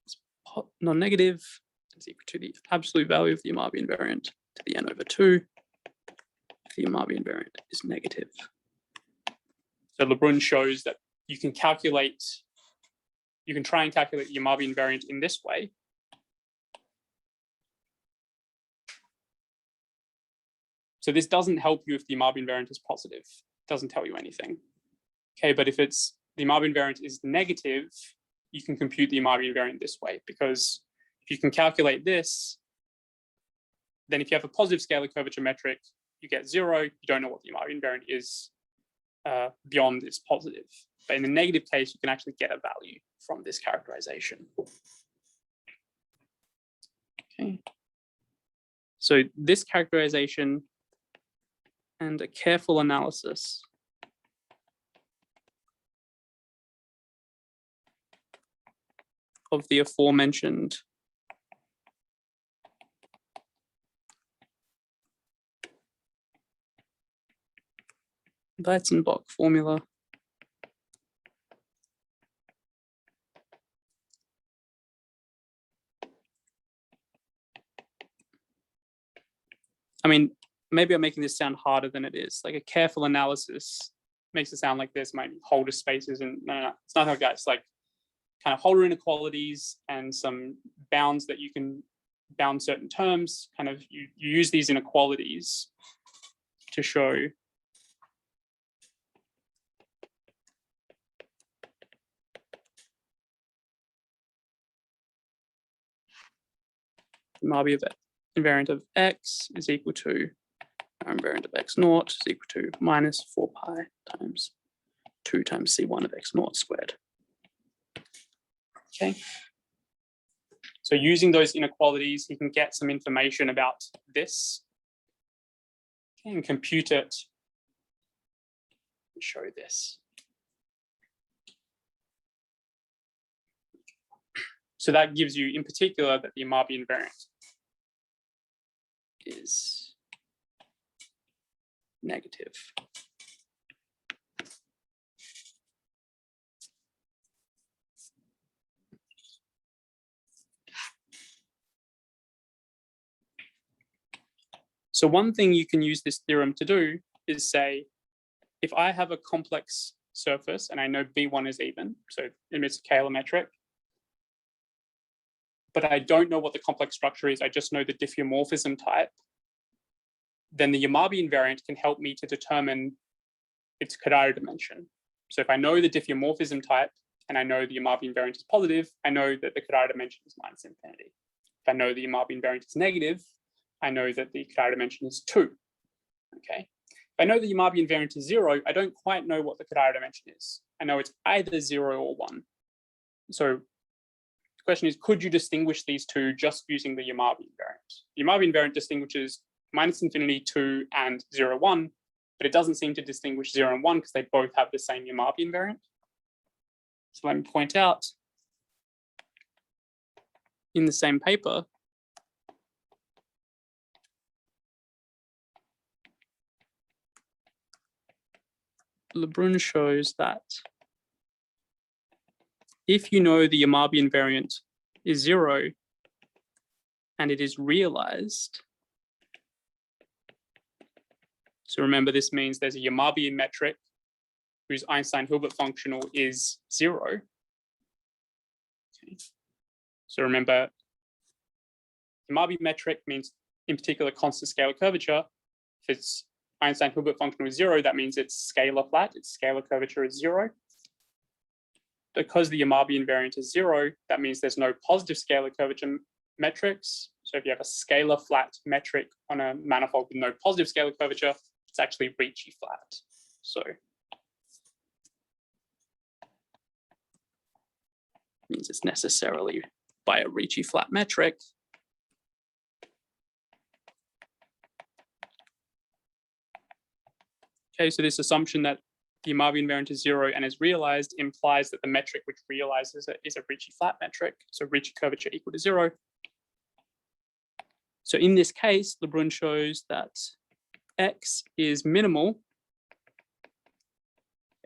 is non-negative. It's equal to the absolute value of the Yamabian variant to the n over 2 if the Yamabian variant is negative. So Lebron shows that you can try and calculate the Yamabian variant in this way. So this doesn't help you if the Yamabian variant is positive. It doesn't tell you anything. Okay, but if the Yamabian variant is negative, you can compute the Yamabian variant this way, because if you can calculate this, then if you have a positive scalar curvature metric, you get 0. You don't know what the Yamabian variant is beyond its positive. But in the negative case, you can actually get a value from this characterization. Okay. So this characterization and a careful analysis of the aforementioned Weizenbach formula I mean, maybe I'm making this sound harder than it is. Like a careful analysis makes it sound like there's maybe Holder spaces, and no, it's not like that. It's like kind of Holder inequalities and some bounds that you can bound certain terms. Kind of you use these inequalities to show Yamabe of invariant of X is equal to invariant of X naught is equal to minus 4 pi times 2 times C1 of X naught squared. Okay. So using those inequalities, you can get some information about this. Okay, and compute it and show this. So that gives you, in particular, that the Yamabian variant is negative. So one thing you can use this theorem to do is say, if I have a complex surface and I know B1 is even, so emits a Kähler metric, but I don't know what the complex structure is, I just know the diffeomorphism type, then the Yamabe invariant can help me to determine its Cadera dimension. So if I know the diffeomorphism type and I know the Yamabe invariant is positive, I know that the Cadera dimension is minus infinity. If I know the Yamabe invariant is negative, I know that the Cadera dimension is 2. Okay. If I know the Yamabe invariant is 0, I don't quite know what the Cadera dimension is. I know it's either 0 or 1. So the question is, could you distinguish these two just using the Yamabe invariant? The Yamabe invariant distinguishes minus infinity, 2, and 0, 1, but it doesn't seem to distinguish 0 and 1 because they both have the same Yamabe invariant. So let me point out in the same paper, Lebron shows that if you know the Yamabe invariant is 0 and it is realized, so remember this means there's a Yamabian metric whose Einstein-Hilbert functional is 0. Okay. So remember, Yamabe metric means in particular constant scalar curvature. If it's Einstein-Hilbert functional is 0, that means it's scalar flat, its scalar curvature is 0. Because the Yamabe invariant is 0, that means there's no positive scalar curvature metrics. So if you have a scalar flat metric on a manifold with no positive scalar curvature, it's actually Ricci flat. So it means it's necessarily by a Ricci flat metric. Okay, so this assumption that the Yamabe invariant is 0 and is realized implies that the metric which realizes it is a Ricci flat metric. So Ricci curvature equal to 0. So in this case, Lebron shows that X is minimal.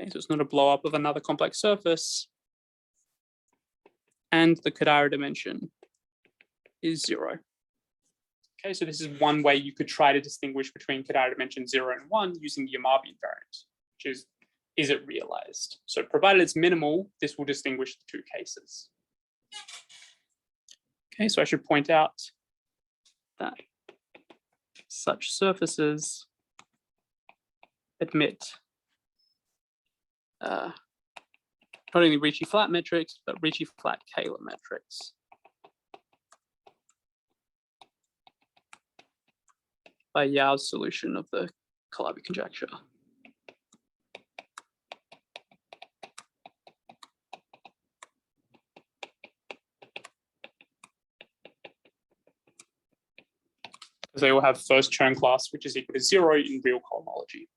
Okay, so it's not a blow up of another complex surface. And the Cadera dimension is 0. Okay, so this is one way you could try to distinguish between Cadera dimension 0 and 1 using the Yamabe invariant, which is it realized? So provided it's minimal, this will distinguish the two cases. Okay, so I should point out that such surfaces admit not only Ricci flat metrics, but Ricci flat Kähler metrics. By Yau's solution of the Calabi conjecture. They will have first Chern class, which is equal to 0 in real cohomology.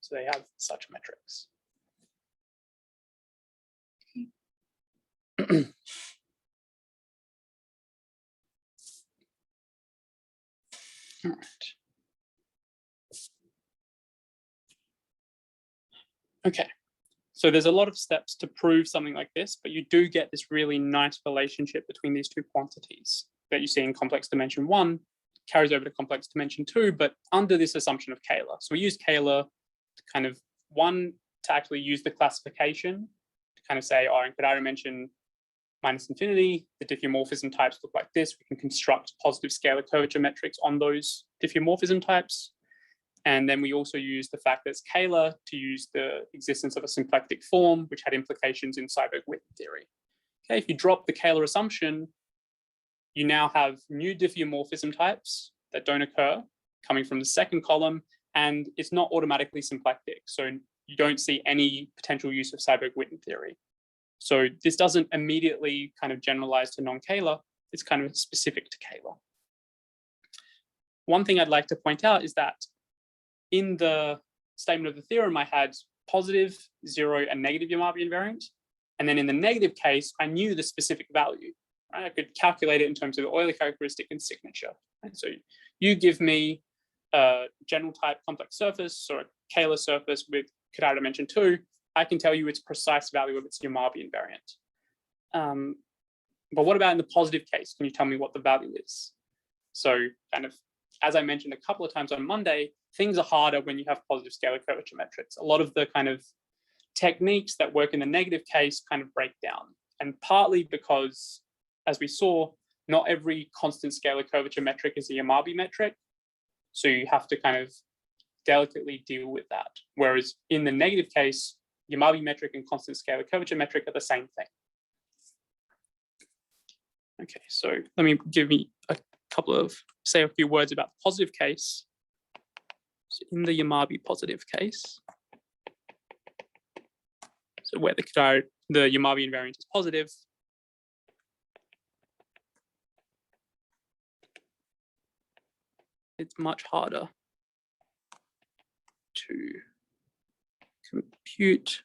So they have such metrics. All right. Okay, so there's a lot of steps to prove something like this, but you do get this really nice relationship between these two quantities that you see in complex dimension 1, carries over to complex dimension 2, but under this assumption of Kähler. So we use Kähler to kind of, one, to actually use the classification to kind of say, oh, in Cadera dimension minus infinity, the diffeomorphism types look like this. We can construct positive scalar curvature metrics on those diffeomorphism types. And then we also use the fact that it's Kähler to use the existence of a symplectic form, which had implications in Seiberg-Witten theory. Okay, if you drop the Kähler assumption, you now have new diffeomorphism types that don't occur coming from the second column, and it's not automatically symplectic. So you don't see any potential use of Seiberg-Witten theory. So this doesn't immediately kind of generalize to non-Kähler, it's kind of specific to Kähler. One thing I'd like to point out is that in the statement of the theorem, I had positive, 0, and negative Yamabe invariant. And then in the negative case, I knew the specific value. right? I could calculate it in terms of the Euler characteristic and signature. And so you give me a general type complex surface or a Kähler surface with Cadera dimension 2, I can tell you its precise value of its Yamabe invariant. But what about in the positive case? Can you tell me what the value is? So kind of, as I mentioned a couple of times on Monday, things are harder when you have positive scalar curvature metrics. A lot of the kind of techniques that work in the negative case kind of break down. And partly because, as we saw, not every constant scalar curvature metric is a Yamabe metric. So you have to kind of delicately deal with that. Whereas in the negative case, Yamabe metric and constant scalar curvature metric are the same thing. Okay, so let me give me a couple of, say a few words about the positive case. So in the Yamabe positive case, so where the Yamabe invariant is positive, it's much harder to compute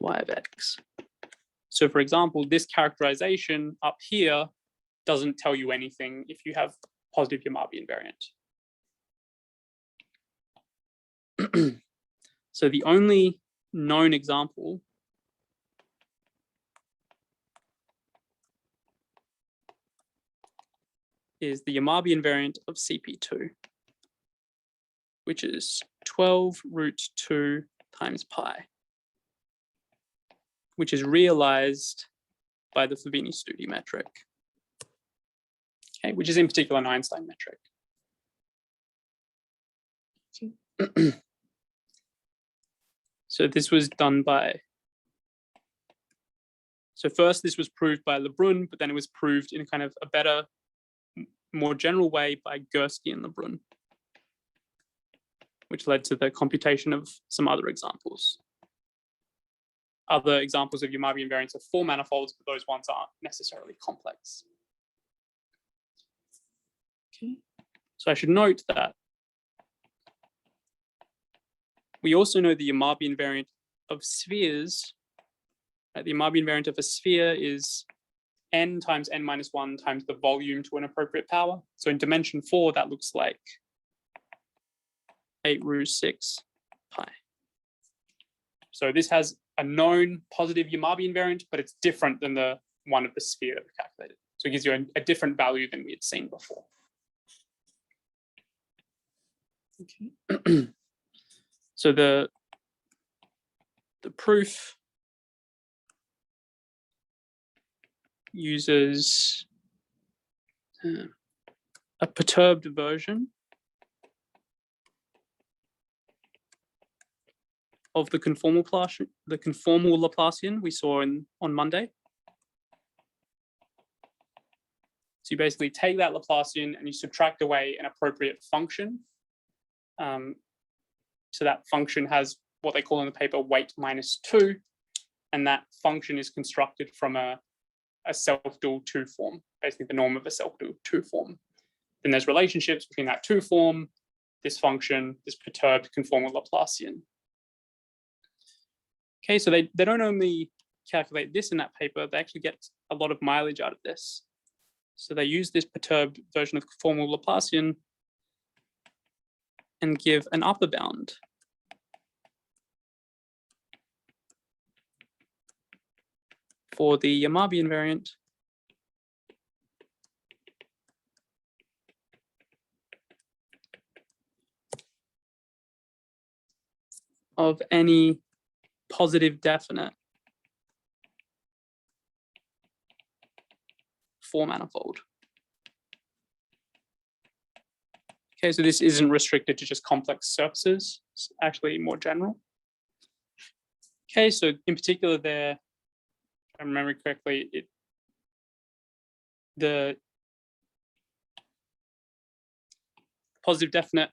y of x. So for example, this characterization up here doesn't tell you anything if you have positive Yamabe invariant. So the only known example is the Yamabe invariant of CP2, which is 12 root 2 times pi, which is realized by the Fubini-Studi metric, okay, which is in particular an Einstein metric. So this was done by, so first this was proved by Lebron, but then it was proved in kind of a better, more general way by Gürsey and Lebron, which led to the computation of some other examples. Other examples of Yamabe invariants are 4 manifolds, but those ones aren't necessarily complex. Okay. So I should note that we also know the Yamabe invariant of spheres. The Yamabe invariant of a sphere is n times n minus 1 times the volume to an appropriate power. So in dimension 4, that looks like 8 root 6 pi. So this has a known positive Yamabe invariant, but it's different than the one of the sphere that we calculated. So it gives you a different value than we had seen before. Okay. So the proof uses a perturbed version of the conformal Laplacian we saw on Monday. So you basically take that Laplacian and you subtract away an appropriate function. So that function has what they call in the paper weight minus 2, and that function is constructed from a self-dual 2 form, basically the norm of a self-dual 2 form. Then there's relationships between that 2 form, this function, this perturbed conformal Laplacian. Okay, so they don't only calculate this in that paper, they actually get a lot of mileage out of this. So they use this perturbed version of conformal Laplacian and give an upper bound for the Yamabe invariant of any positive definite 4 manifold. Okay, so this isn't restricted to just complex surfaces, it's actually more general. Okay, so in particular there, if I remember correctly, the positive definite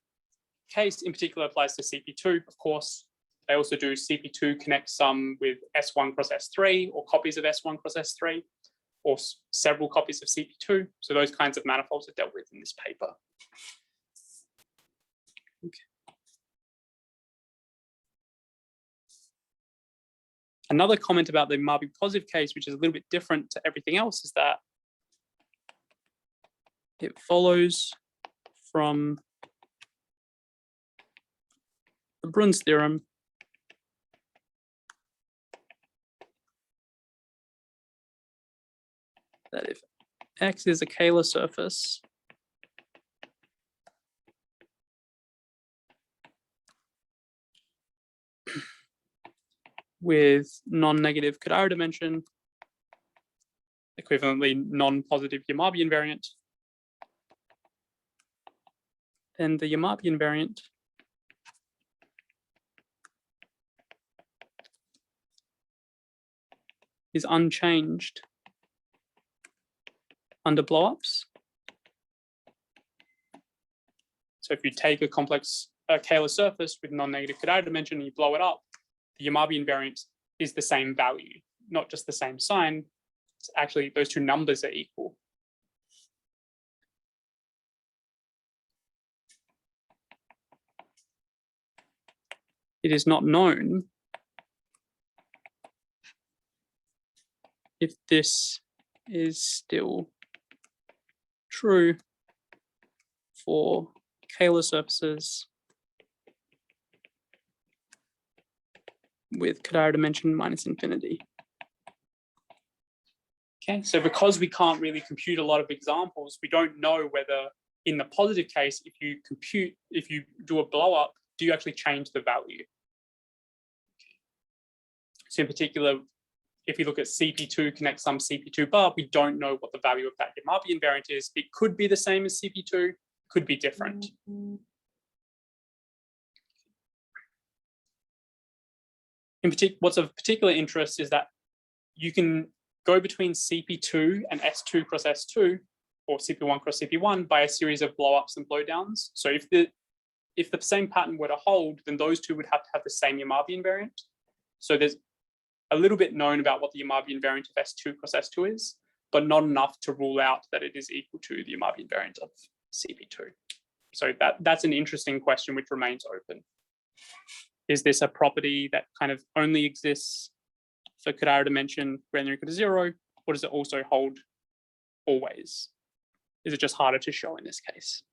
case in particular applies to CP2, of course. They also do CP2 connect sum with S1 cross S3 or copies of S1 cross S3 or several copies of CP2. So those kinds of manifolds are dealt with in this paper. Okay. Another comment about the Yamabe positive case, which is a little bit different to everything else, is that it follows from the Bronze theorem that if X is a Kähler surface with non-negative Cadera dimension, equivalently non-positive Yamabe invariant, then the Yamabe invariant is unchanged under blowups. So if you take a complex Kähler surface with non-negative Cadera dimension and you blow it up, the Yamabe invariant is the same value, not just the same sign. It's actually, those two numbers are equal. It is not known if this is still true for Kähler surfaces with Cadera dimension minus infinity. Okay, so because we can't really compute a lot of examples, we don't know whether in the positive case, if you do a blow up, do you actually change the value? So in particular, if you look at CP2 connect some CP2 bar, we don't know what the value of that Yamabe invariant is. It could be the same as CP2, could be different. In particular, what's of particular interest is that you can go between CP2 and S2 cross S2, or CP1 cross CP1 by a series of blowups and blowdowns. So if the same pattern were to hold, then those two would have to have the same Yamabe invariant. So there's a little bit known about what the Yamabe invariant of S2 cross S2 is, but not enough to rule out that it is equal to the Yamabe invariant of CP2. So that's an interesting question which remains open. Is this a property that kind of only exists for Cadera dimension greater than or equal to 0, or does it also hold always? Is it just harder to show in this case?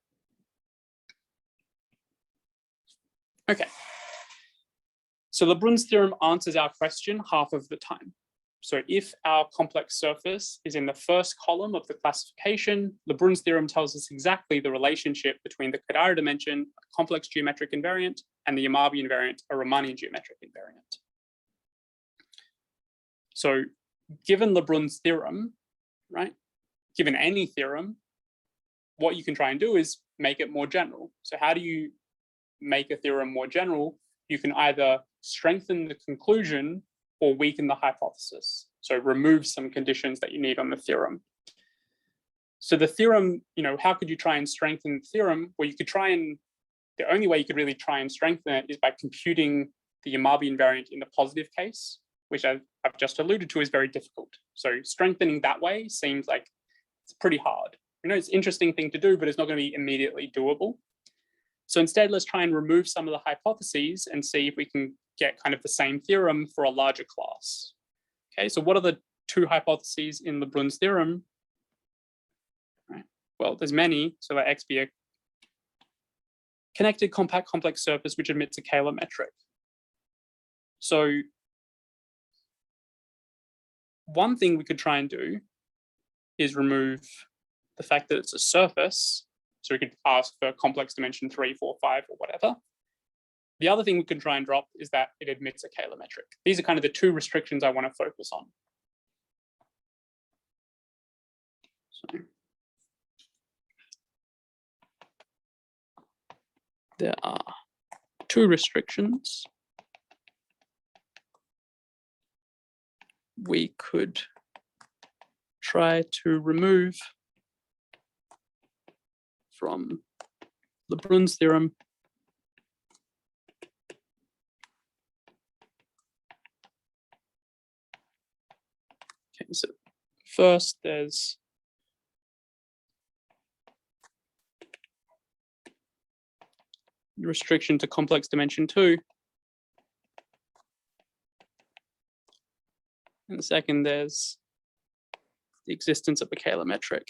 Okay. So Lebron's theorem answers our question half of the time. So if our complex surface is in the first column of the classification, Lebron's theorem tells us exactly the relationship between the Cadera dimension, a complex geometric invariant, and the Yamabe invariant, a Riemannian geometric invariant. So given Lebron's theorem, right, given any theorem, what you can try and do is make it more general. So how do you make a theorem more general? You can either strengthen the conclusion or weaken the hypothesis. So remove some conditions that you need on the theorem. So the theorem, how could you try and strengthen the theorem? Well, the only way you could really try and strengthen it is by computing the Yamabe invariant in the positive case, which I've just alluded to is very difficult. So strengthening that way seems like it's pretty hard. It's an interesting thing to do, but it's not going to be immediately doable. So instead, let's try and remove some of the hypotheses and see if we can get kind of the same theorem for a larger class. Okay, so what are the two hypotheses in Lebron's theorem? Right. Well, there's many. So let X be a connected compact complex surface which admits a Kähler metric. So one thing we could try and do is remove the fact that it's a surface. So we could ask for complex dimension 3, 4, 5, or whatever. The other thing we can try and drop is that it admits a Kähler metric. These are kind of the two restrictions I want to focus on. So there are two restrictions we could try to remove from Lebron's theorem. Okay, so first there's restriction to complex dimension 2. And the second, there's the existence of a Kähler metric.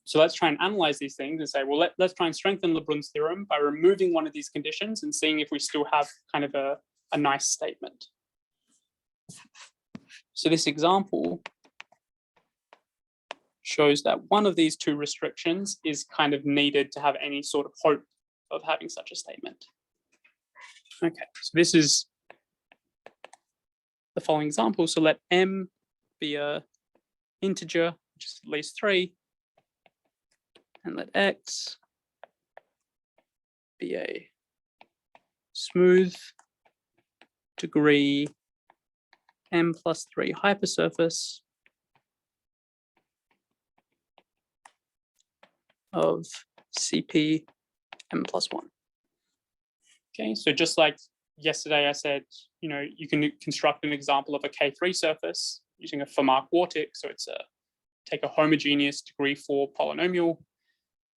So let's try and analyze these things and say, well, let's try and strengthen Lebron's theorem by removing one of these conditions and seeing if we still have kind of a nice statement. So this example shows that one of these two restrictions is kind of needed to have any sort of hope of having such a statement. Okay, so this is the following example. So let m be a integer, which is at least 3, and let x be a smooth degree m plus 3 hypersurface of CP m plus 1. Okay, so just like yesterday I said, you can construct an example of a K3 surface using a Fermat quartic. So it's take a homogeneous degree 4 polynomial,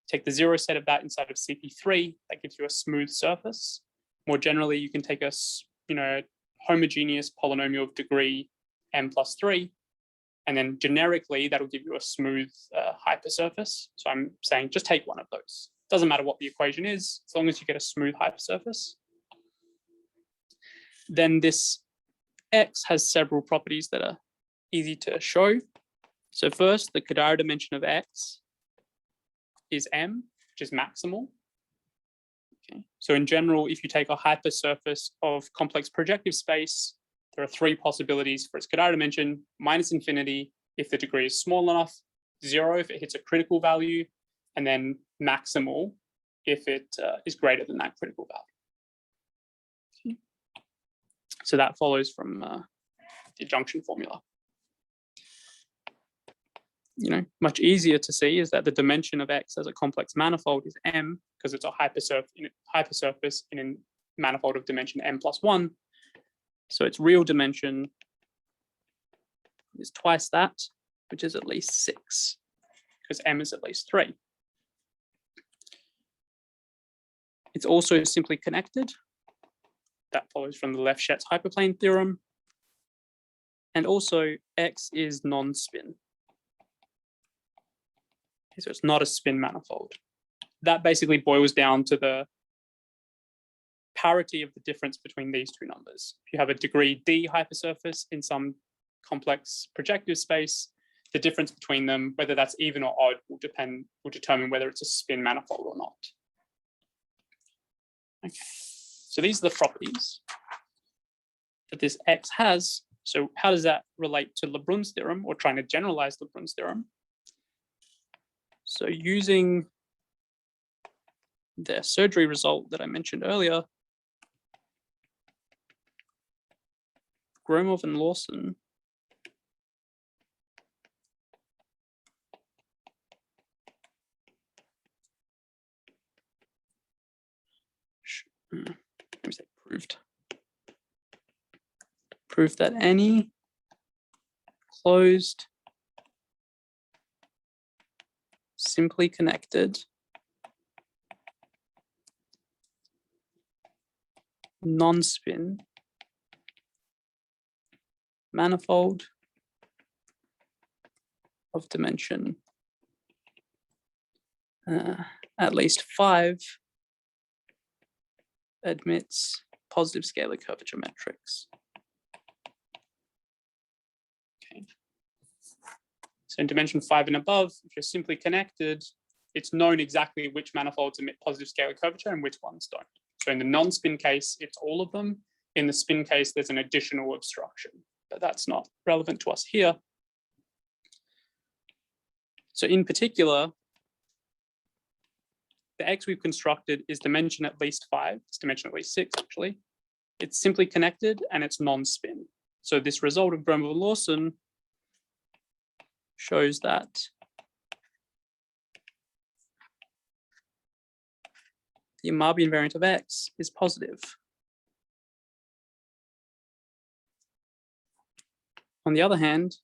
take the 0 set of that inside of CP3, that gives you a smooth surface. More generally, you can take a homogeneous polynomial of degree m plus 3, and then generically that'll give you a smooth hypersurface. So I'm saying just take one of those. Doesn't matter what the equation is, as long as you get a smooth hypersurface. Then this x has several properties that are easy to show. So first, the Cadera dimension of x is m, which is maximal. Okay. So in general, if you take a hypersurface of complex projective space, there are 3 possibilities for its Cadera dimension: -infinity if the degree is small enough, 0 if it hits a critical value, and then maximal if it is greater than that critical value. Okay. So that follows from the adjunction formula. Much easier to see is that the dimension of x as a complex manifold is m, because it's a hypersurface in a manifold of dimension m plus 1. So its real dimension is twice that, which is at least 6, because m is at least 3. It's also simply connected. That follows from the Lefschetz hyperplane theorem. And also x is non-spin. So it's not a spin manifold. That basically boils down to the parity of the difference between these two numbers. If you have a degree d hypersurface in some complex projective space, the difference between them, whether that's even or odd, will determine whether it's a spin manifold or not. Okay, so these are the properties that this x has. So how does that relate to Lebron's theorem, or trying to generalize Lebron's theorem? So using the surgery result that I mentioned earlier, Gromov and Lawson proved that any closed simply connected non-spin manifold of dimension at least 5 admits positive scalar curvature metrics. Okay. So in dimension 5 and above, if you're simply connected, it's known exactly which manifolds emit positive scalar curvature and which ones don't. So in the non-spin case, it's all of them. In the spin case, there's an additional obstruction, but that's not relevant to us here. So in particular, the X we've constructed is dimension at least 5. It's dimension at least 6, actually. It's simply connected and it's non-spin. So this result of Gromov and Lawson shows that the Yamabian variant of X is positive. On the other hand,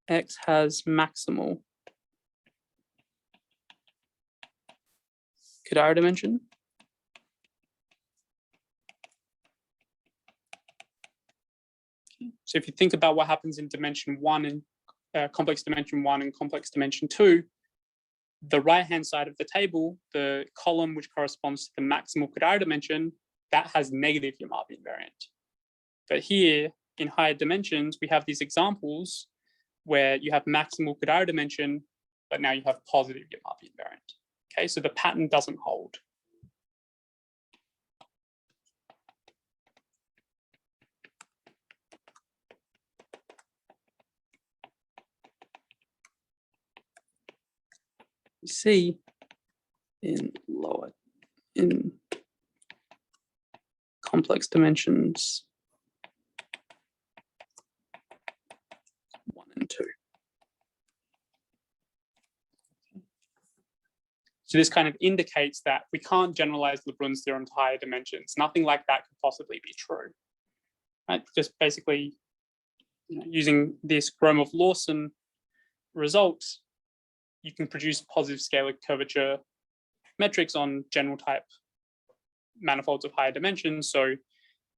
X has maximal Cadera dimension. So if you think about what happens in dimension 1 and complex dimension 1 and complex dimension 2, the right-hand side of the table, the column which corresponds to the maximal Cadera dimension, that has negative Yamabe invariant. But here, in higher dimensions, we have these examples where you have maximal Cadera dimension, but now you have positive Yamabe invariant. Okay, so the pattern doesn't hold. You see in complex dimensions 1 and 2. So this kind of indicates that we can't generalize Lebron's theorem to higher dimensions. Nothing like that could possibly be true. Right? Just basically, using this Gromov-Lawson result, you can produce positive scalar curvature metrics on general type manifolds of higher dimensions, so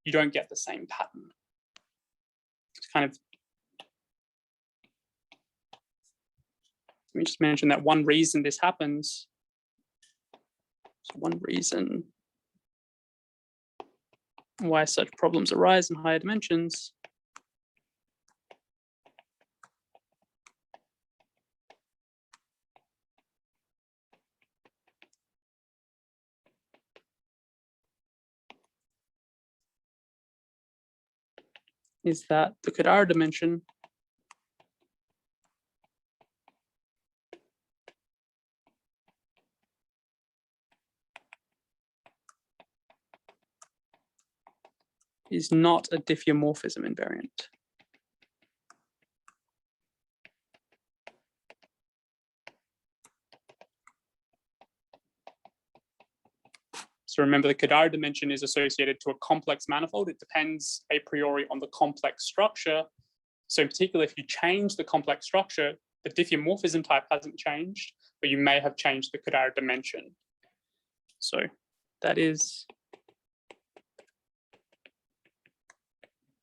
you don't get the same pattern. It's kind of, let me just mention that one reason this happens, so one reason why such problems arise in higher dimensions is that the Cadera dimension is not a diffeomorphism invariant. So remember, the Cadera dimension is associated to a complex manifold. It depends a priori on the complex structure. So in particular, if you change the complex structure, the diffeomorphism type hasn't changed, but you may have changed the Cadera dimension. So that is,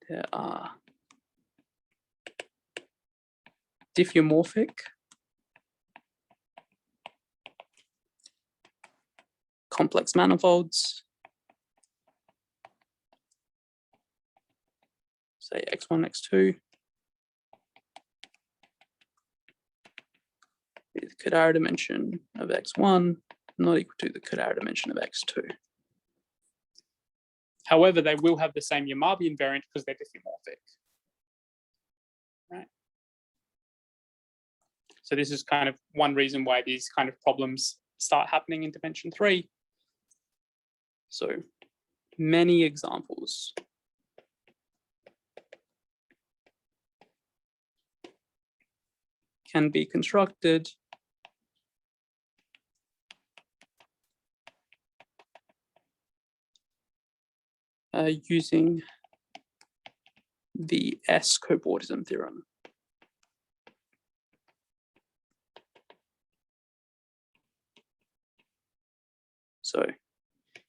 there are diffeomorphic complex manifolds, say x1, x2, with Cadera dimension of x1 not equal to the Cadera dimension of x2. However, they will have the same Yamabe invariant because they're diffeomorphic. Right? So this is kind of one reason why these kind of problems start happening in dimension 3. So many examples. Can be constructed using the S cobordism theorem. So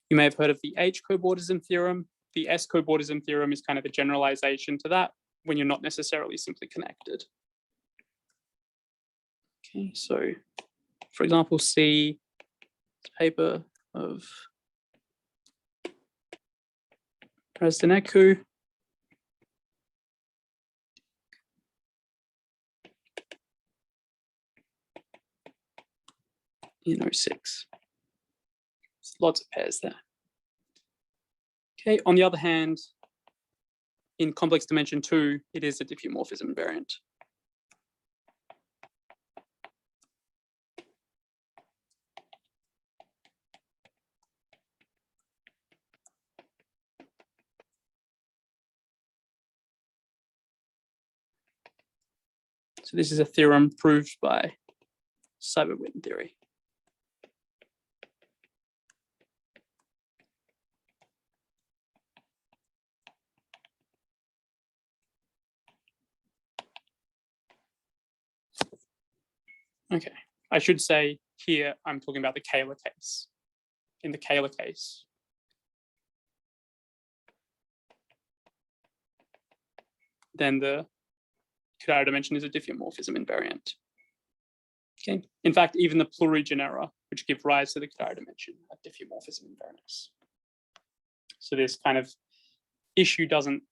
you may have heard of the H cobordism theorem. The S cobordism theorem is kind of a generalization to that when you're not necessarily simply connected. Okay, so for example, see the paper of Razdaneku. In 06. There's lots of pairs there. Okay, on the other hand, in complex dimension 2, it is a diffeomorphism invariant. So this is a theorem proved by Seibert-Witten theory. Okay, I should say here I'm talking about the Kähler case. In the Kähler case, then the Cadera dimension is a diffeomorphism invariant. Okay. In fact, even the plurigenera, which give rise to the Cadera dimension, are diffeomorphism invariants. So this kind of issue doesn't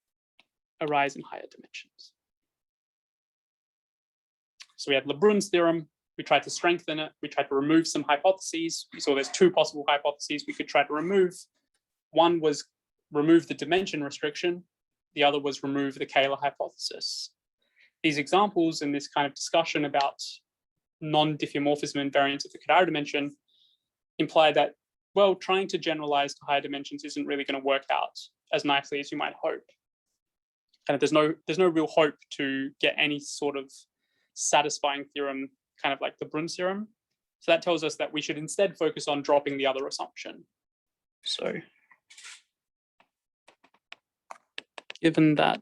arise in higher dimensions. So we had Lebron's theorem. We tried to strengthen it. We tried to remove some hypotheses. We saw there's two possible hypotheses we could try to remove. One was remove the dimension restriction. The other was remove the Kähler hypothesis. These examples in this kind of discussion about non-diffeomorphism invariance of the Cadera dimension imply that, well, trying to generalize to higher dimensions isn't really going to work out as nicely as you might hope. Kind of there's no real hope to get any sort of satisfying theorem, kind of like the Bronze Theorem. So that tells us that we should instead focus on dropping the other assumption. So given that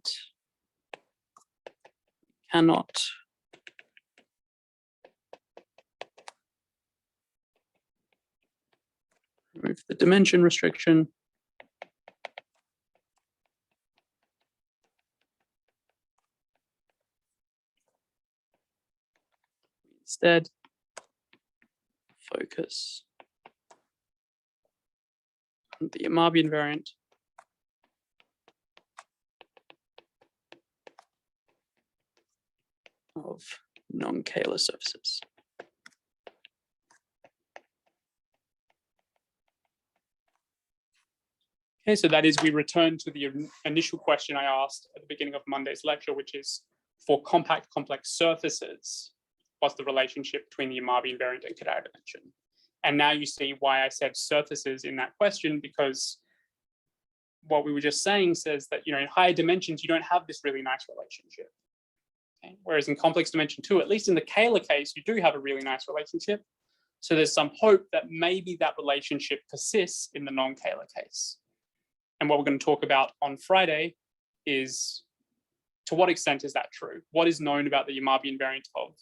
cannot remove the dimension restriction, instead focus on the Yamabian variant of non-Kähler surfaces. Okay, so that is, we return to the initial question I asked at the beginning of Monday's lecture, which is, for compact complex surfaces, what's the relationship between the Yamabian variant and Cadera dimension? And now you see why I said surfaces in that question, because what we were just saying says that, in higher dimensions, you don't have this really nice relationship. Okay? Whereas in complex dimension 2, at least in the Kähler case, you do have a really nice relationship. So there's some hope that maybe that relationship persists in the non-Kähler case. And what we're going to talk about on Friday is, to what extent is that true? What is known about the Yamabian variant of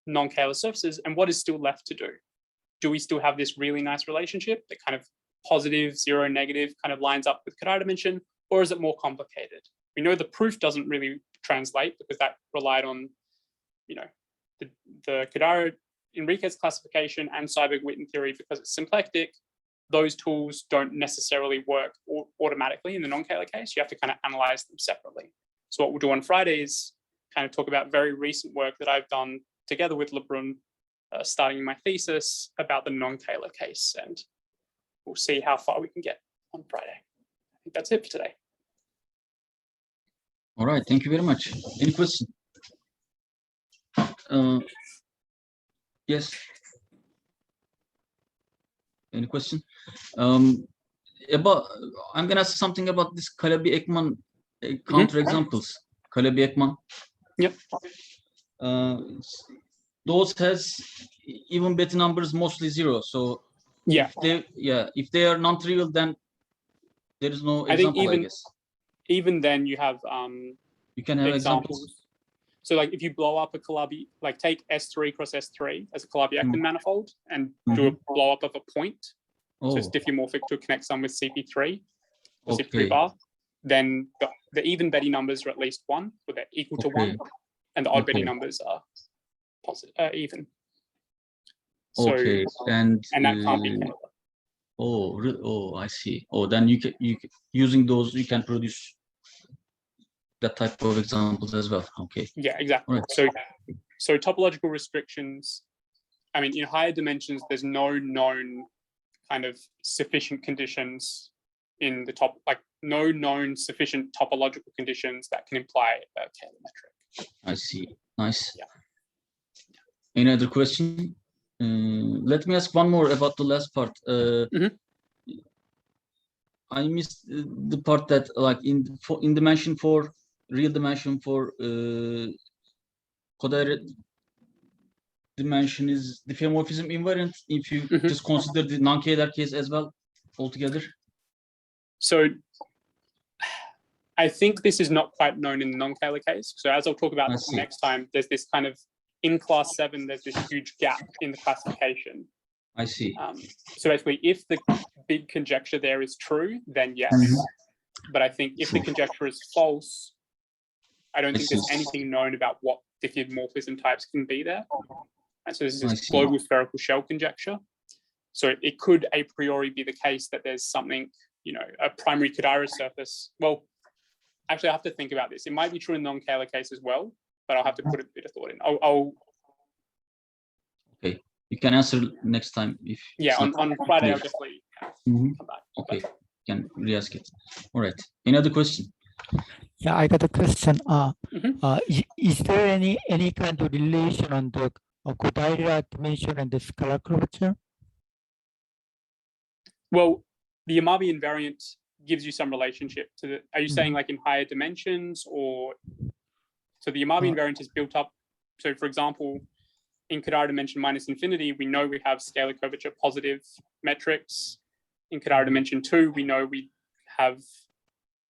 non-Kähler surfaces, and what is still left to do? Do we still have this really nice relationship that kind of positive, zero, negative kind of lines up with Cadera dimension, or is it more complicated? We know the proof doesn't really translate because that relied on, the Cadera Enriquez classification and Seiberg-Witten theory because it's symplectic. Those tools don't necessarily work automatically in the non-Kähler case. You have to kind of analyze them separately. So what we'll do on Friday is kind of talk about very recent work that I've done together with Lebron, starting my thesis about the non-Kähler case, and we'll see how far we can get on Friday. I think that's it for today. All right, thank you very much. Any question? Yes. Any question? I'm gonna ask something about this Calabiakman counterexamples. Calabiakman. Yep. Those has even Betty numbers mostly zero. So yeah, if they are non-trivial, then there is no example, I guess. Even then you have you can have examples. So like if you blow up a Calabi, like take S3 cross S3 as a Calabiakman manifold and do a blow up of a point. So it's diffeomorphic to a connect sum with CP3 or CP3 bar. Then the even Betty numbers are at least 1, so they're equal to 1, and the odd Betty numbers are positive, even. So, and that can't be Kähler. I see. Then you can using those you can produce that type of examples as well. Okay. Yeah, exactly. Right. So topological restrictions. I mean, in higher dimensions, there's no known kind of sufficient conditions in the top, like no known sufficient topological conditions that can imply a Kähler metric. I see. Nice. Yeah. Any other question? Let me ask one more about the last part. I missed the part that, like, in dimension 4, real dimension for Cadera dimension is diffeomorphism invariant if you just consider the non-Kähler case as well altogether. So I think this is not quite known in the non-Kähler case. So as I'll talk about next time, there's this kind of, in class 7, there's this huge gap in the classification. I see. So basically, if the big conjecture there is true, then yes. But I think if the conjecture is false, I don't think there's see. anything known about what diffeomorphism types can be there. And so this I is see. global spherical shell conjecture. So it could a priori be the case that there's something, you know, a primary Cadera surface. Well, actually, I have to think about this. It might be true in non-Kähler case as well, but I'll have to put a bit of thought in. Okay, you can answer next time if. Yeah, on Friday, I'll definitely come back. Okay, you can re-ask it. All right. Any other question? Yeah, I got a question. Is there any kind of relation on the Cadera dimension and the scalar curvature? Well, the Yamabe invariant gives you some relationship to the. Are you saying like in higher dimensions, or so the Yamabe invariant is built up? So, for example, in Cadera dimension minus infinity, we know we have scalar curvature positive metrics. In Cadera dimension 2, we know we have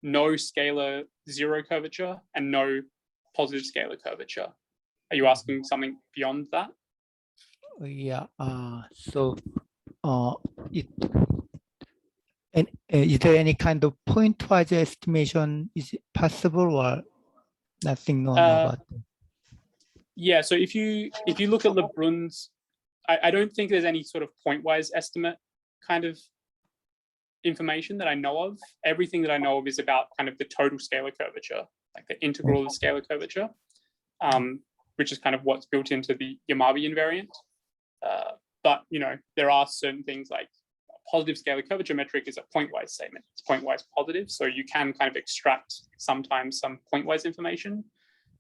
no scalar zero curvature and no positive scalar curvature. Are you asking something beyond that? Yeah. Is there any kind of pointwise estimation? Is it possible or nothing known about it? Yeah. So if you look at Lebron's, I don't think there's any sort of pointwise estimate kind of information that I know of. Everything that I know of is about kind of the total scalar curvature, like the integral of scalar curvature, which is kind of what's built into the Yamabe invariant. But you know, there are certain things like positive scalar curvature metric is a pointwise statement. It's pointwise positive, so you can kind of extract sometimes some pointwise information.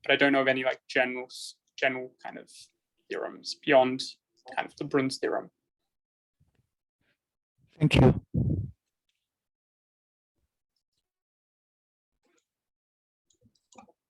But I don't know of any like general kind of theorems beyond kind of the Bronze theorem. Thank you.